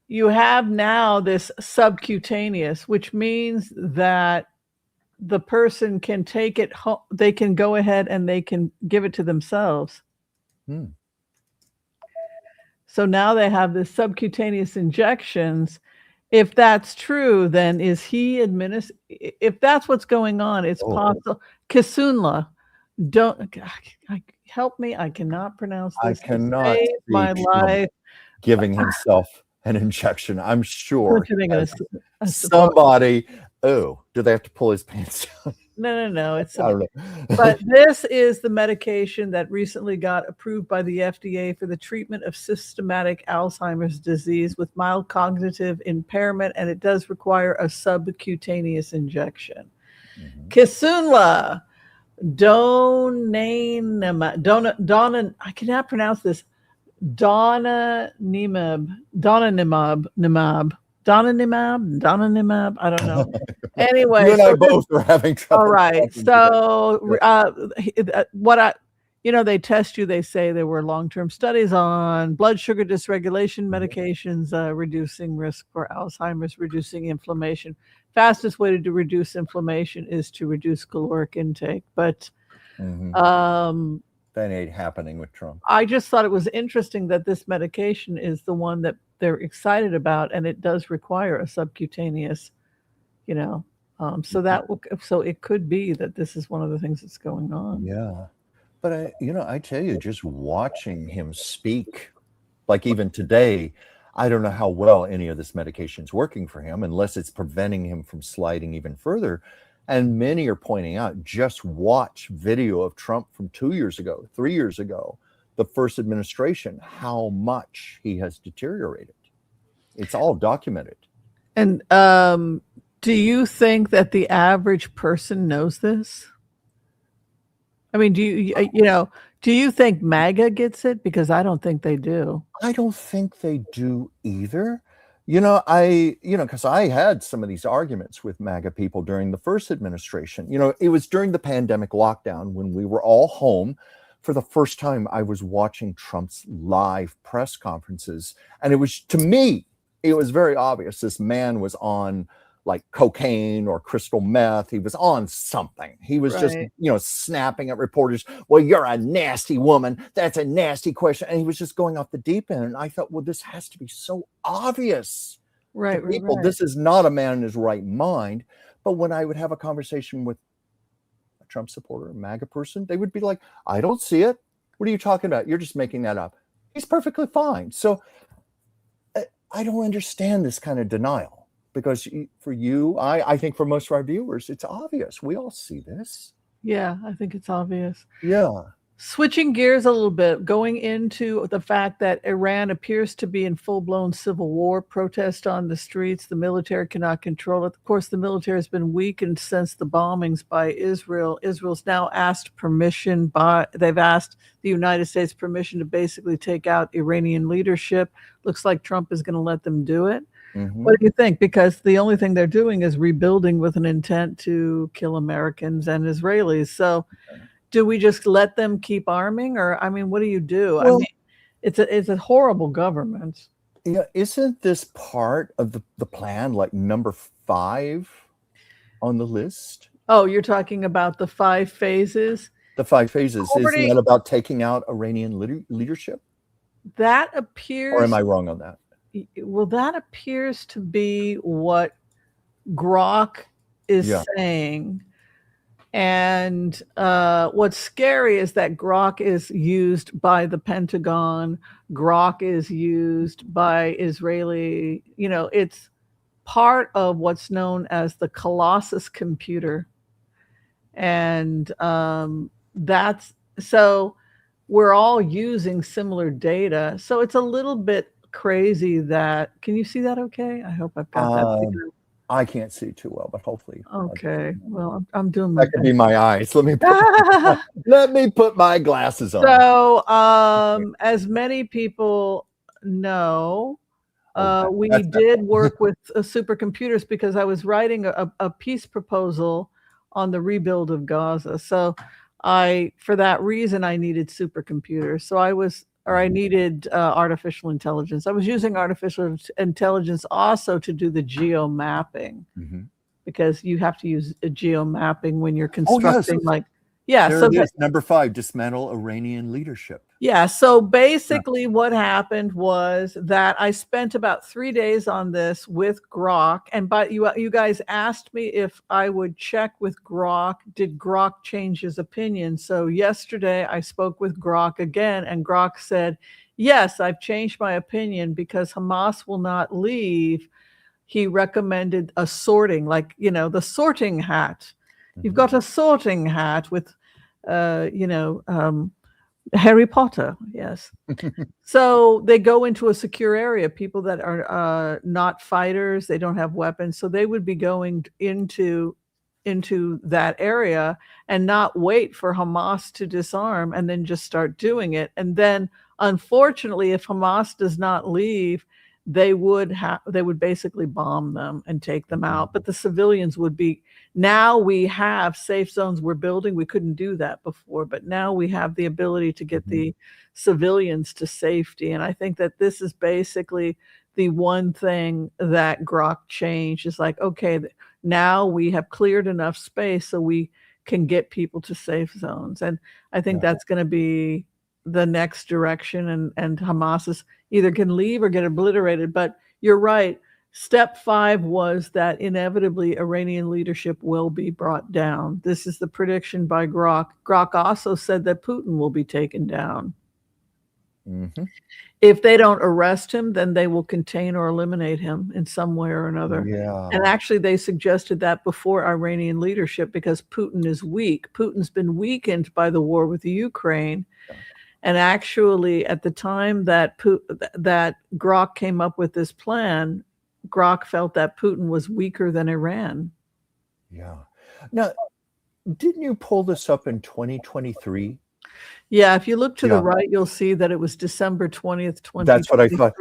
you have now this subcutaneous, which means that the person can take it home. They can go ahead and they can give it to themselves. So now they have this subcutaneous injections. If that's true, then is he if that's what's going on, it's possible. Kisunla, help me. I cannot pronounce this. I cannot save my life. Giving himself an injection. I'm sure somebody. Oh, do they have to pull his pants down? No. It's I don't know. But this is the medication that recently got approved by the FDA for the treatment of systematic Alzheimer's disease with mild cognitive impairment, and it does require a subcutaneous injection. Kisunla, I cannot pronounce this. Donanemab. I don't know. Anyway, you and I both are having trouble. All right. So, they test you. They say there were long-term studies on blood sugar dysregulation medications, reducing risk for Alzheimer's, reducing inflammation. Fastest way to reduce inflammation is to reduce caloric intake. But that ain't happening with Trump. I just thought it was interesting that this medication is the one that they're excited about, and it does require a subcutaneous, you know. So it could be that this is one of the things that's going on. Yeah, but I tell you, just watching him speak, like even today, I don't know how well any of this medication is working for him, unless it's preventing him from sliding even further. And many are pointing out, just watch video of Trump from 2 years ago, 3 years ago, the first administration, how much he has deteriorated. It's all documented. And do you think that the average person knows this? I mean, do you think MAGA gets it? Because I don't think they do. I don't think they do either. Because I had some of these arguments with MAGA people during the first administration. It was during the pandemic lockdown when we were all home. For the first time, I was watching Trump's live press conferences. And to me, it was very obvious this man was on like cocaine or crystal meth. He was on something. He was just, snapping at reporters. Well, you're a nasty woman. That's a nasty question. And he was just going off the deep end. And I thought, well, this has to be so obvious to people. Right. This is not a man in his right mind. But when I would have a conversation with a Trump supporter, a MAGA person, they would be like, I don't see it. What are you talking about? You're just making that up. He's perfectly fine. So I don't understand this kind of denial. Because for you, I think for most of our viewers, it's obvious. We all see this. Yeah, I think it's obvious. Yeah. Switching gears a little bit, going into the fact that Iran appears to be in full-blown civil war, protest on the streets, the military cannot control it. Of course, the military has been weakened since the bombings by Israel. Israel's now asked they've asked the United States permission to basically take out Iranian leadership. Looks like Trump is going to let them do it. What do you think? Because the only thing they're doing is rebuilding with an intent to kill Americans and Israelis. So do we just let them keep arming? Or, I mean, what do you do? Well, I mean, it's a horrible government. Yeah, isn't this part of the plan, like number 5 on the list? Oh, you're talking about the 5 phases? The 5 phases. Isn't that about taking out Iranian leadership? That appears... Or am I wrong on that? Well, that appears to be what Grok is saying. And what's scary is that Grok is used by the Pentagon. Grok is used by Israeli, it's part of what's known as the Colossus computer. And so we're all using similar data. So it's a little bit crazy that, can you see that okay? I hope I've got that. I can't see too well, but hopefully. Okay. Well, I'm doing my that could be my eyes. Let me put my glasses on. So, as many people know, we did work with supercomputers because I was writing a peace proposal on the rebuild of Gaza. So for that reason, I needed supercomputers. So I needed artificial intelligence. I was using artificial intelligence also to do the geo mapping, because you have to use a geo mapping when you're constructing There it is, number 5, dismantle Iranian leadership. Yeah. So basically what happened was that I spent about 3 days on this with Grok. But you guys asked me if I would check with Grok. Did Grok change his opinion? So yesterday I spoke with Grok again, and Grok said, yes, I've changed my opinion because Hamas will not leave. He recommended a sorting, the sorting hat. You've got a sorting hat with, Harry Potter, yes. So they go into a secure area, people that are not fighters, they don't have weapons, so they would be going into that area and not wait for Hamas to disarm and then just start doing it. And then, unfortunately, if Hamas does not leave, they would basically bomb them and take them out. But the civilians would be. Now we have safe zones we're building. We couldn't do that before, but now we have the ability to get the civilians to safety. And I think that this is basically the one thing that Grok changed. Is okay, now we have cleared enough space so we can get people to safe zones. And I think that's going to be the next direction. And Hamas is either can leave or get obliterated. But you're right. Step 5 was that inevitably Iranian leadership will be brought down. This is the prediction by Grok. Grok also said that Putin will be taken down. If they don't arrest him, then they will contain or eliminate him in some way or another. Yeah. And actually, they suggested that before Iranian leadership because Putin is weak. Putin's been weakened by the war with the Ukraine. And actually, at the time that Grok came up with this plan, Grok felt that Putin was weaker than Iran. Yeah. Now, didn't you pull this up in 2023? Yeah, if you look to the right, you'll see that it was December 20th, 2023. That's what I thought.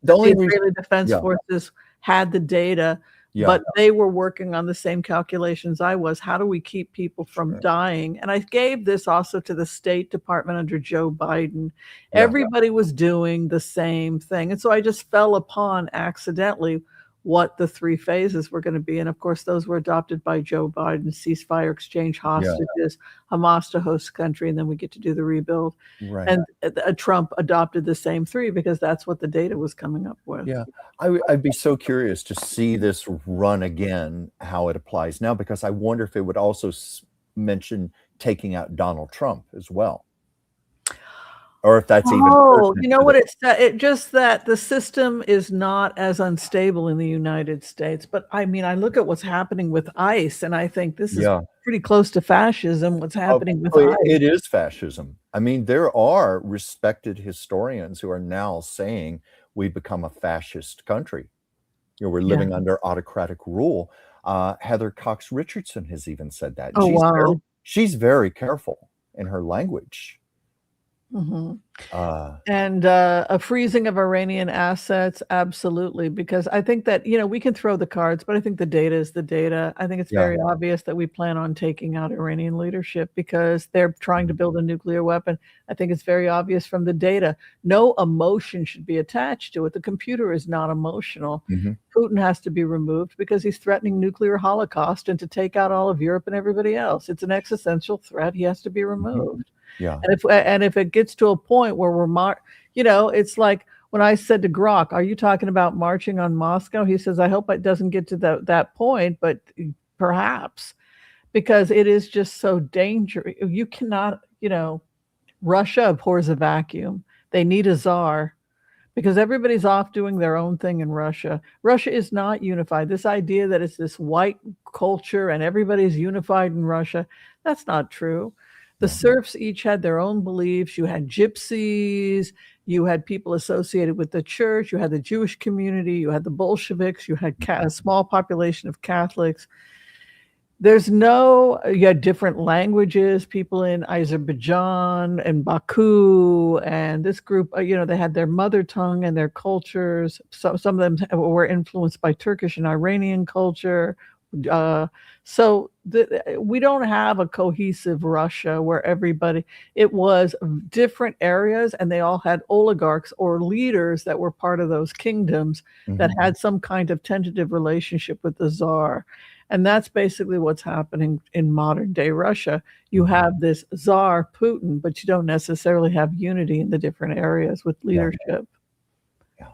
The Israeli Defense Forces had the data, but they were working on the same calculations I was. How do we keep people from dying? And I gave this also to the State Department under Joe Biden. Everybody was doing the same thing. And so I just fell upon accidentally what the 3 phases were going to be. And of course, those were adopted by Joe Biden: ceasefire, exchange hostages, Hamas to host country, and then we get to do the rebuild. And Trump adopted the same 3 because that's what the data was coming up with. Yeah, I'd be so curious to see this run again, how it applies now, because I wonder if it would also mention taking out Donald Trump as well. Or if that's even. You know what it just that the system is not as unstable in the United States. But I mean, I look at what's happening with ICE, and I think this is pretty close to fascism. What's happening with ICE? It is fascism. I mean, there are respected historians who are now saying we've become a fascist country. We're living under autocratic rule. Heather Cox Richardson has even said that. She's very careful in her language. And a freezing of Iranian assets, absolutely, because I think that we can throw the cards, but I think the data is the data. I think it's very obvious that we plan on taking out Iranian leadership because they're trying to build a nuclear weapon. I think it's very obvious from the data. No emotion should be attached to it. The computer is not emotional. Putin has to be removed because he's threatening nuclear holocaust and to take out all of Europe and everybody else. It's an existential threat. He has to be removed. And if it gets to a point where we're it's like when I said to Grok, "Are you talking about marching on Moscow?" He says, "I hope it doesn't get to that point, but perhaps, because it is just so dangerous. You cannot, Russia abhors a vacuum. They need a czar because everybody's off doing their own thing in Russia. Russia is not unified. This idea that it's this white culture and everybody's unified in Russia, that's not true. The serfs each had their own beliefs. You had gypsies, you had people associated with the church, you had the Jewish community, you had the Bolsheviks, you had a small population of Catholics. You had different languages, people in Azerbaijan and Baku, and this group, they had their mother tongue and their cultures. So some of them were influenced by Turkish and Iranian culture. We don't have a cohesive Russia where it was different areas, and they all had oligarchs or leaders that were part of those kingdoms that had some kind of tentative relationship with the czar. And that's basically what's happening in modern day Russia. You have this czar Putin, but you don't necessarily have unity in the different areas with leadership. Yeah.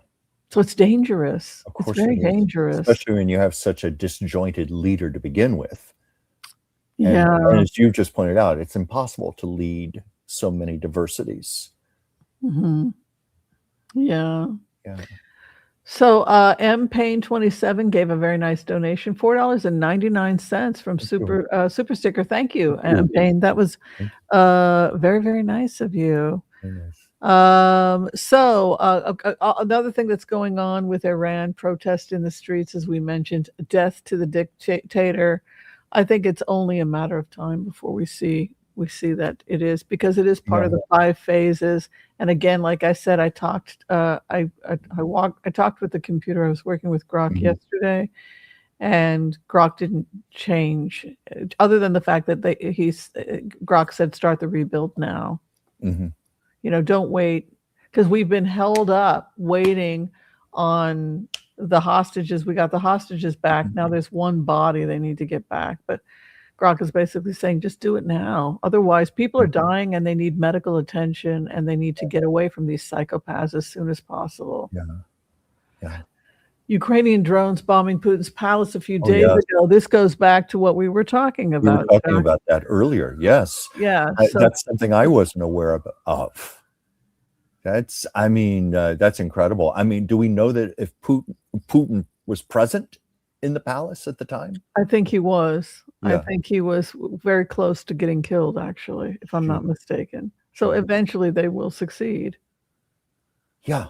So it's dangerous. Of course, it's very dangerous. Especially when you have such a disjointed leader to begin with. And as you've just pointed out, it's impossible to lead so many diversities. Yeah. So M Payne 27 gave a very nice donation, $4.99 from Super Sticker. Thank you, M Payne. That was very, very nice of you. Another thing that's going on with Iran, protest in the streets, as we mentioned, death to the dictator. I think it's only a matter of time before we see that it is, because it is part of the 5 phases. And again, like I said, I talked with the computer. I was working with Grok yesterday, and Grok didn't change, other than the fact that Grok said start the rebuild now. Don't wait, because we've been held up waiting on the hostages. We got the hostages back. Now there's one body they need to get back, but Grok is basically saying, just do it now. Otherwise, people are dying and they need medical attention, and they need to get away from these psychopaths as soon as possible. Ukrainian drones bombing Putin's palace a few days ago. This goes back to what we were talking about. We were talking about that earlier. Yes. Yeah. That's something I wasn't aware of. That's incredible. I mean, do we know that if Putin was present in the palace at the time? I think he was. I think he was very close to getting killed, actually, if I'm not mistaken. So eventually they will succeed. Yeah.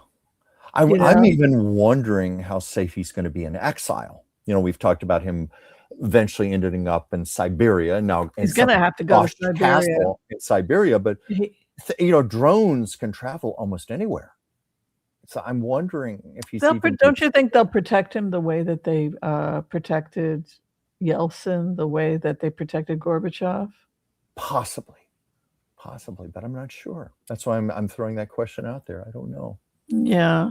I'm even wondering how safe he's going to be in exile. We've talked about him eventually ending up in Siberia. Now he's going to have to go to Siberia. In Siberia, but drones can travel almost anywhere. So I'm wondering if he's. Don't you think they'll protect him the way that they protected Yeltsin, the way that they protected Gorbachev? Possibly, but I'm not sure. That's why I'm throwing that question out there. I don't know. Yeah.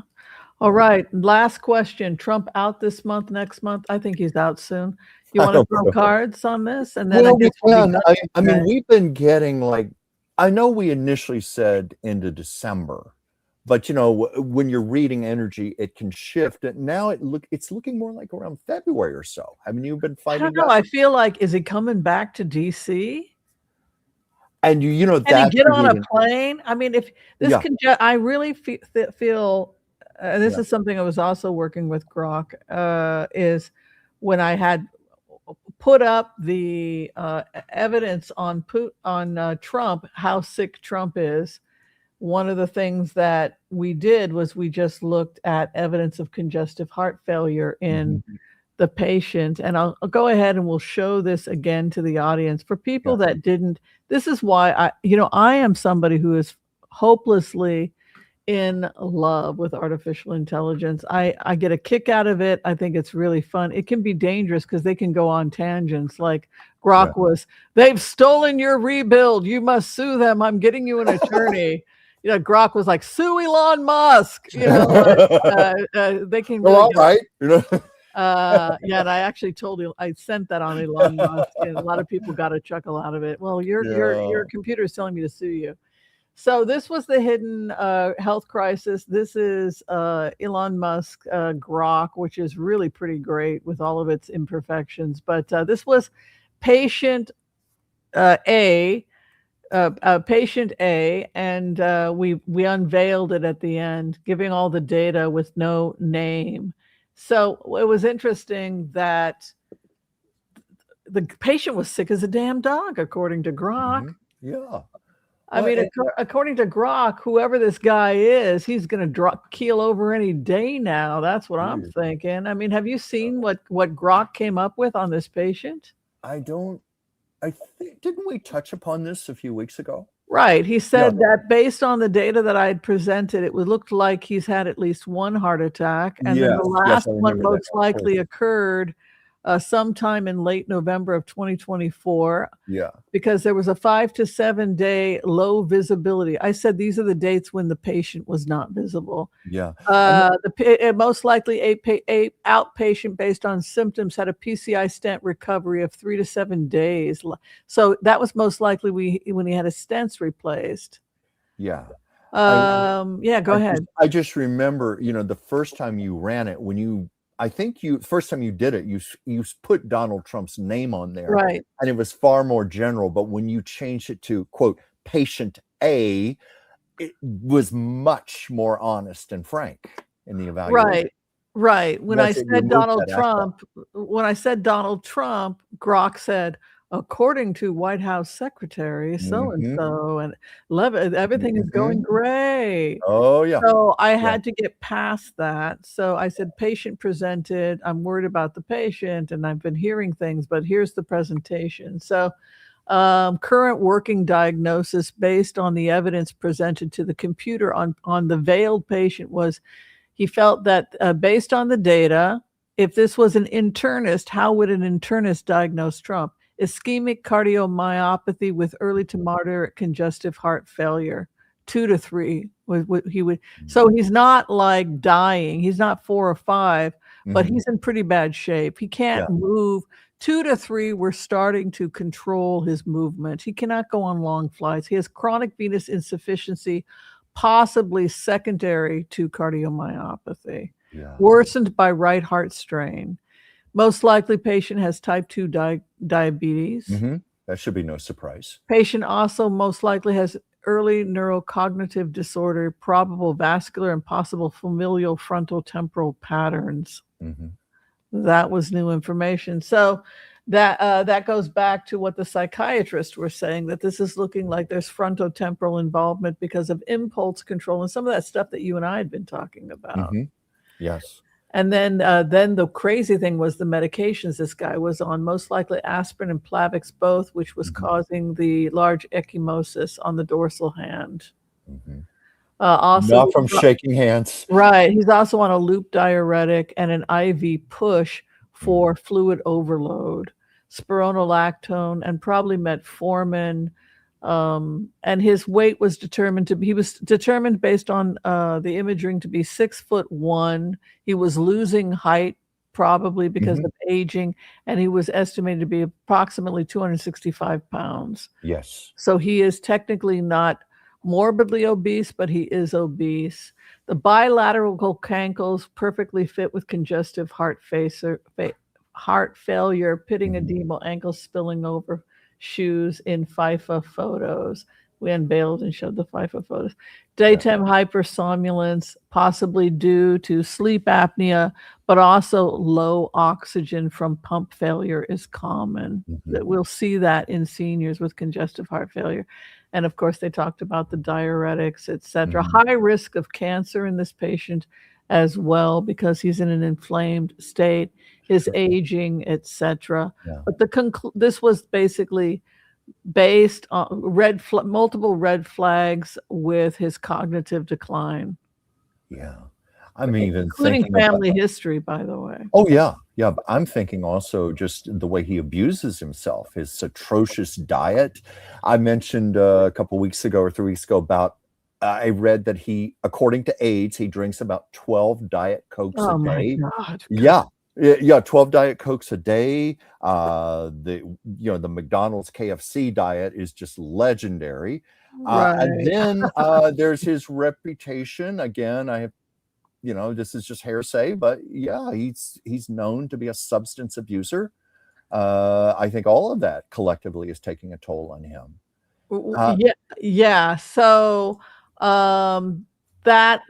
All right. Last question. Trump out this month, next month? I think he's out soon. You want to throw cards on this? And then I mean, we've been getting I know we initially said into December, but when you're reading energy, it can shift. And now it's looking more like around February or so. Haven't you been fighting? I don't know. I feel like, is he coming back to DC? And can he get on a plane? I mean, if this I really feel, and this is something I was also working with Grok, is when I had put up the evidence on Trump, how sick Trump is. One of the things that we did was we just looked at evidence of congestive heart failure in the patient. And I'll go ahead and we'll show this again to the audience for people that didn't. This is why I am somebody who is hopelessly in love with artificial intelligence. I get a kick out of it. I think it's really fun. It can be dangerous because they can go on tangents like Grok was, they've stolen your rebuild. You must sue them. I'm getting you an attorney. Grok was like, sue Elon Musk. They can really all right. and I actually I sent that on Elon Musk, and a lot of people got a chuckle out of it. Well, your computer is telling me to sue you. So this was the hidden health crisis. This is Elon Musk Grok, which is really pretty great with all of its imperfections. But this was patient A, patient A, and we unveiled it at the end, giving all the data with no name. So it was interesting that the patient was sick as a damn dog, according to Grok. Yeah. I mean, according to Grok, whoever this guy is, he's going to keel over any day now. That's what I'm thinking. I mean, have you seen what Grok came up with on this patient? I think, didn't we touch upon this a few weeks ago? Right. He said that based on the data that I had presented, it looked like he's had at least one heart attack. And then the last one most likely occurred sometime in late November of 2024. Yeah. Because there was a 5 to 7 day low visibility. I said these are the dates when the patient was not visible. Yeah. Most likely a outpatient based on symptoms had a PCI stent recovery of 3 to 7 days. So that was most likely when he had his stents replaced. Yeah. Yeah, go ahead. I just remember, the first time you ran it, first time you did it, you put Donald Trump's name on there, right? And it was far more general. But when you changed it to quote patient A, it was much more honest and frank in the evaluation. Right. When I said Donald Trump, Grok said, according to White House Secretary so-and-so, and everything is going great. Oh, yeah. So I had to get past that. So I said, patient presented. I'm worried about the patient, and I've been hearing things, but here's the presentation. So current working diagnosis based on the evidence presented to the computer on the veiled patient was, he felt that based on the data, if this was an internist, how would an internist diagnose Trump? Ischemic cardiomyopathy with early to moderate congestive heart failure, 2 to 3. So he's not like dying. He's not 4 or 5, but he's in pretty bad shape. He can't move. 2 to 3, we're starting to control his movement. He cannot go on long flights. He has chronic venous insufficiency, possibly secondary to cardiomyopathy, worsened by right heart strain. Most likely patient has type 2 diabetes. That should be no surprise. Patient also most likely has early neurocognitive disorder, probable vascular and possible familial frontotemporal patterns. That was new information. So that goes back to what the psychiatrists were saying, that this is looking like there's frontotemporal involvement because of impulse control and some of that stuff that you and I had been talking about. Yes. And then the crazy thing was the medications this guy was on, most likely aspirin and Plavix both, which was causing the large ecchymosis on the dorsal hand. Also, not from shaking hands. Right. He's also on a loop diuretic and an IV push for fluid overload, spironolactone, and probably metformin. And his weight was determined based on the imaging to be 6'1". He was losing height, probably because of aging, and he was estimated to be approximately 265 pounds. Yes. So he is technically not morbidly obese, but he is obese. The bilateral cankles perfectly fit with congestive heart failure, pitting edema, ankles spilling over, shoes in FIFA photos. We unveiled and showed the FIFA photos. Daytime hypersomnolence, possibly due to sleep apnea, but also low oxygen from pump failure is common. That we'll see that in seniors with congestive heart failure. And of course, they talked about the diuretics, etc. High risk of cancer in this patient as well, because he's in an inflamed state, his aging, etc. But this was basically based on multiple red flags with his cognitive decline. I'm even including thinking family history, by the way. Oh yeah. But I'm thinking also just the way he abuses himself, his atrocious diet. I mentioned a couple weeks ago or 3 weeks ago about I read that he, according to AIDS, he drinks about 12 Diet Cokes a day. My God. Yeah. Yeah, 12 Diet Cokes a day. The McDonald's KFC diet is just legendary. And Right. then there's his reputation. Again, this is just hearsay, but yeah, he's known to be a substance abuser. I think all of that collectively is taking a toll on him. Yeah, yeah. So that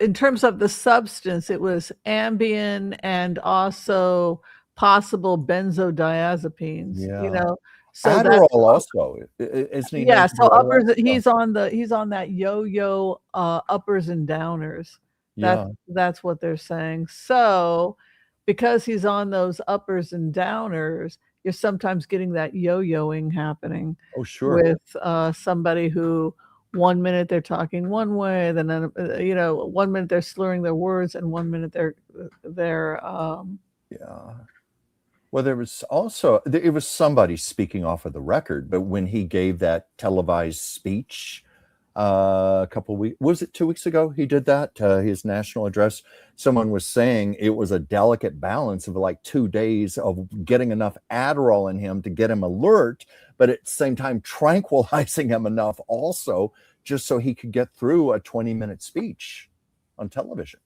in terms of the substance, it was Ambien and also possible benzodiazepines. Yeah. So Adderall that's also, isn't he known yeah. to So do Adderall? he's on that yo-yo uppers and downers. Yeah. That's what they're saying. So because he's on those uppers and downers, you're sometimes getting that yo-yoing happening Oh, sure. with somebody who 1 minute they're talking one way, then 1 minute they're slurring their words, and 1 minute they're Yeah. Well, it was somebody speaking off of the record, but when he gave that televised speech a couple weeks, was it 2 weeks ago? He did that, his national address. Someone was saying it was a delicate balance of like 2 days of getting enough Adderall in him to get him alert, but at the same time tranquilizing him enough also just so he could get through a 20-minute speech on television.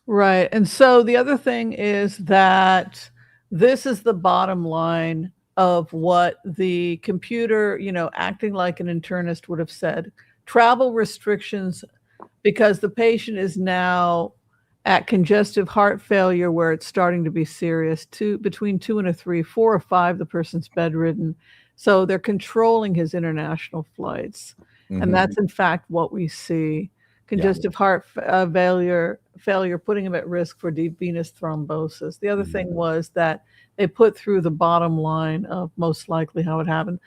right. And so the other thing is that this is the bottom line of what the computer, acting like an internist would have said. Travel restrictions, because the patient is now at congestive heart failure where it's starting to be serious, between 2 and a 3, 4 or 5, the person's bedridden. So they're controlling his international flights. And that's in fact what we see. Congestive heart failure, putting him at risk for deep venous thrombosis. The other thing was that they put through the bottom line of most likely how it happened.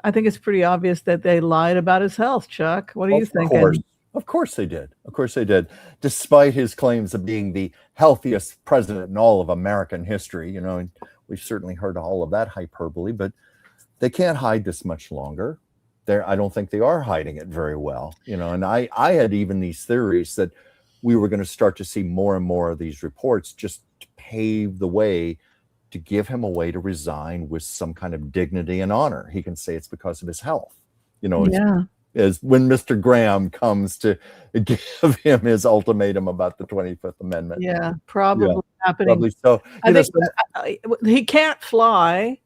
I think it's pretty obvious that they lied about his health, Chuck. What are you thinking? Of course they did. Of course they did. Despite his claims of being the healthiest president in all of American history, and we've certainly heard all of that hyperbole, but they can't hide this much longer. I don't think they are hiding it very well, and I had even these theories that we were going to start to see more and more of these reports just to pave the way to give him a way to resign with some kind of dignity and honor. He can say it's because of his health, as when Mr. Graham comes to give him his ultimatum about the 25th Amendment. Yeah, probably happening. Probably so. I think he can't fly.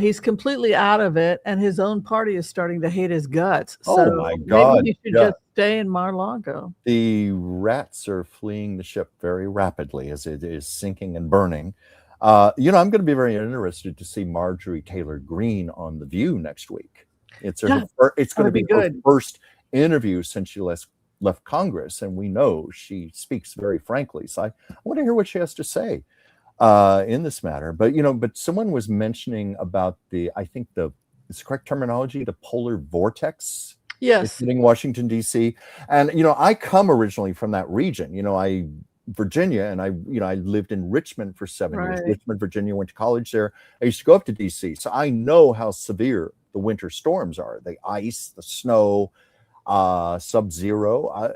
He's completely out of it, and his own party is starting to hate his guts. So oh my God! Maybe he should just stay in Mar-a-Lago. The rats are fleeing the ship very rapidly as it is sinking and burning. I'm going to be very interested to see Marjorie Taylor Greene on The View next week. It's going to be her first interview since she left Congress, and we know she speaks very frankly. So I want to hear what she has to say in this matter. But someone was mentioning about I think is the correct terminology, the polar vortex. Yes. Hitting Washington, D.C. And, I come originally from that region, Virginia, and I lived in Richmond for 7 years. Richmond, Virginia, went to college there. I used to go up to D.C. So I know how severe the winter storms are. The ice, the snow, sub-zero.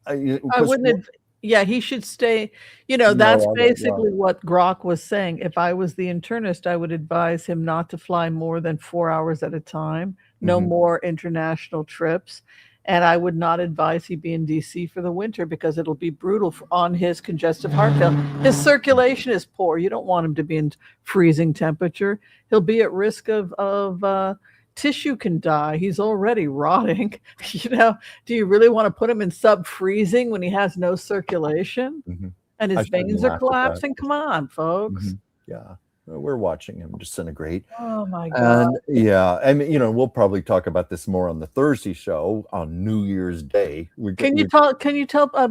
I wouldn't. Yeah, he should stay. That's basically what Grok was saying. If I was the internist, I would advise him not to fly more than 4 hours at a time, no more international trips. And I would not advise he be in DC for the winter because it'll be brutal on his congestive heart failure. His circulation is poor. You don't want him to be in freezing temperature. He'll be at risk of tissue can die. He's already rotting. Do you really want to put him in sub-freezing when he has no circulation and his veins are collapsing? Come on, folks. Yeah. We're watching him disintegrate. Oh my God. And we'll probably talk about this more on the Thursday show on New Year's Day. Can you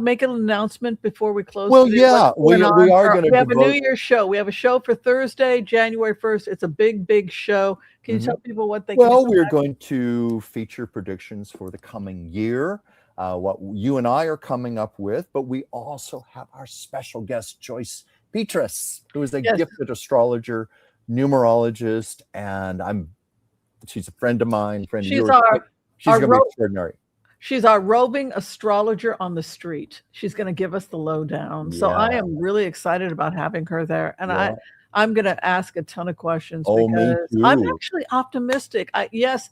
make an announcement before we close? Well, yeah, we are going to. We have a New Year's show. We have a show for Thursday, January 1st. It's a big show. Can you tell people what they can expect? We're going to feature predictions for the coming year, what you and I are coming up with, but we also have our special guest, Joyce Petrus, who is a gifted astrologer, numerologist, and she's a friend of mine. She's going to be extraordinary. She's our roving astrologer on the street. She's going to give us the lowdown. So I Yeah. am really excited about having her there. And Yeah. I'm going to ask a ton of questions Oh, me because I'm too. actually optimistic. Yes,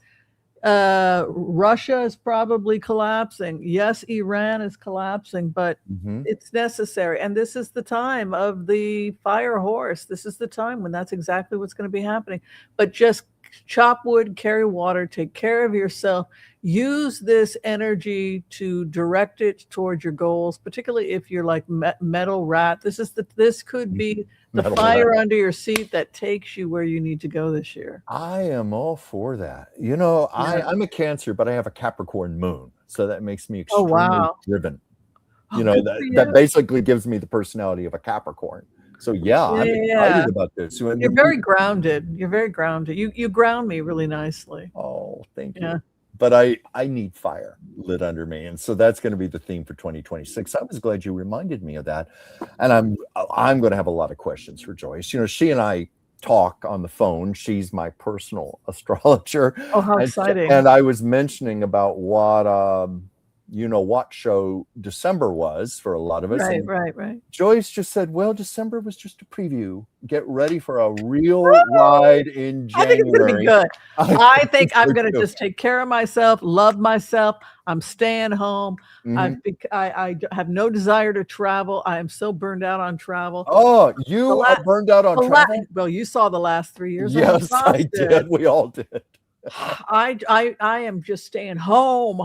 Russia is probably collapsing. Yes, Iran is collapsing, but Mhm. it's necessary. And this is the time of the fire horse. This is the time when that's exactly what's going to be happening. But just chop wood, carry water, take care of yourself. Use this energy to direct it towards your goals, particularly if you're like metal rat. This could be the Metal fire rat. under your seat that takes you where you need to go this year. I am all for that. You know, Yeah. I'm a Cancer, but I have a Capricorn moon, so that makes me Oh, extremely wow. driven. Oh, You know, good that for that you. basically gives me the personality of a Capricorn. So yeah, I'm Yeah. excited about this. When You're when very people grounded. You're very grounded. You ground me really nicely. Oh, thank Yeah. you. But I need fire lit under me, and so that's going to be the theme for 2026. I was glad you reminded me of that, and I'm going to have a lot of questions for Joyce. You know, she and I talk on the phone. She's my personal astrologer, Oh, how and exciting. I was mentioning about what you know what show December was for a lot of us, Right, and right. Joyce just said, "Well, December was just a preview. Get ready for a real ride in I think it's going to be January." good. I think so I'm going to too. just take care of myself, love myself. I'm staying home. Mhm. I have no desire to travel. I am so burned out on travel. Oh, The you la are burned out on the la travel? Well, you saw the last 3 years. I'm Yes, I exhausted. did. We all did. I am just staying home.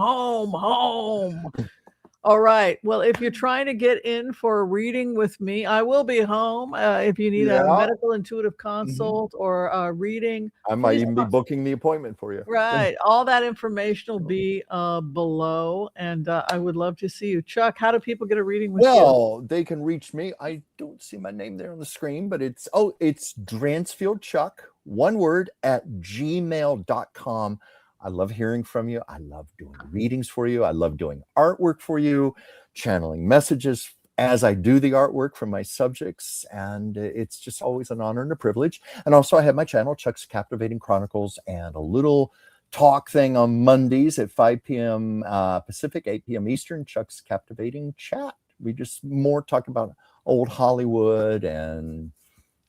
All right. Well, if you're trying to get in for a reading with me, I will be home. If you need a Yeah. medical intuitive Mhm. consult or a reading, I might please even be booking the appointment for you. right. All that information will be below, and I would love to see you. Chuck, how do people get a reading with you? Well, they can reach me. I don't see my name there on the screen, but it's Dransfield Chuck, one word, at gmail.com. I love hearing from you. I love doing readings for you. I love doing artwork for you, channeling messages as I do the artwork from my subjects. And it's just always an honor and a privilege. And also, I have my channel, Chuck's Captivating Chronicles, and a little talk thing on Mondays at 5 p.m. Pacific, 8 p.m. Eastern, Chuck's Captivating Chat. We just more talk about old Hollywood and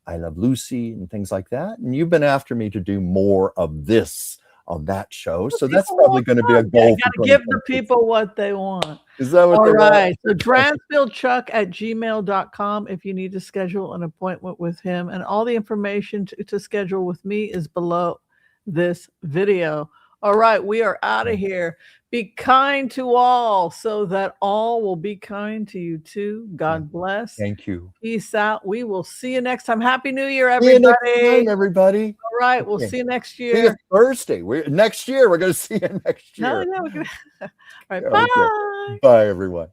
I Love Lucy and things like that. And you've been after me to do more of this on that show. So that's People probably want going to be a Chuck. goal You for got to give the 2026. people what they want. Is that what All they right. want? So Dransfieldchuck at gmail.com if you need to schedule an appointment with him. And all the information to schedule with me is below this video. All right. We are out of here. Be kind to all so that all will be kind to you too. God bless. Thank you. Peace out. We will see you next time. Happy New Year, See you next everybody. time, everybody. All right. We'll Okay. see you next See you year. Thursday. Next year. We're going to see you next No, year. yeah, we're gonna. All right. Okay. Bye. Bye, everyone.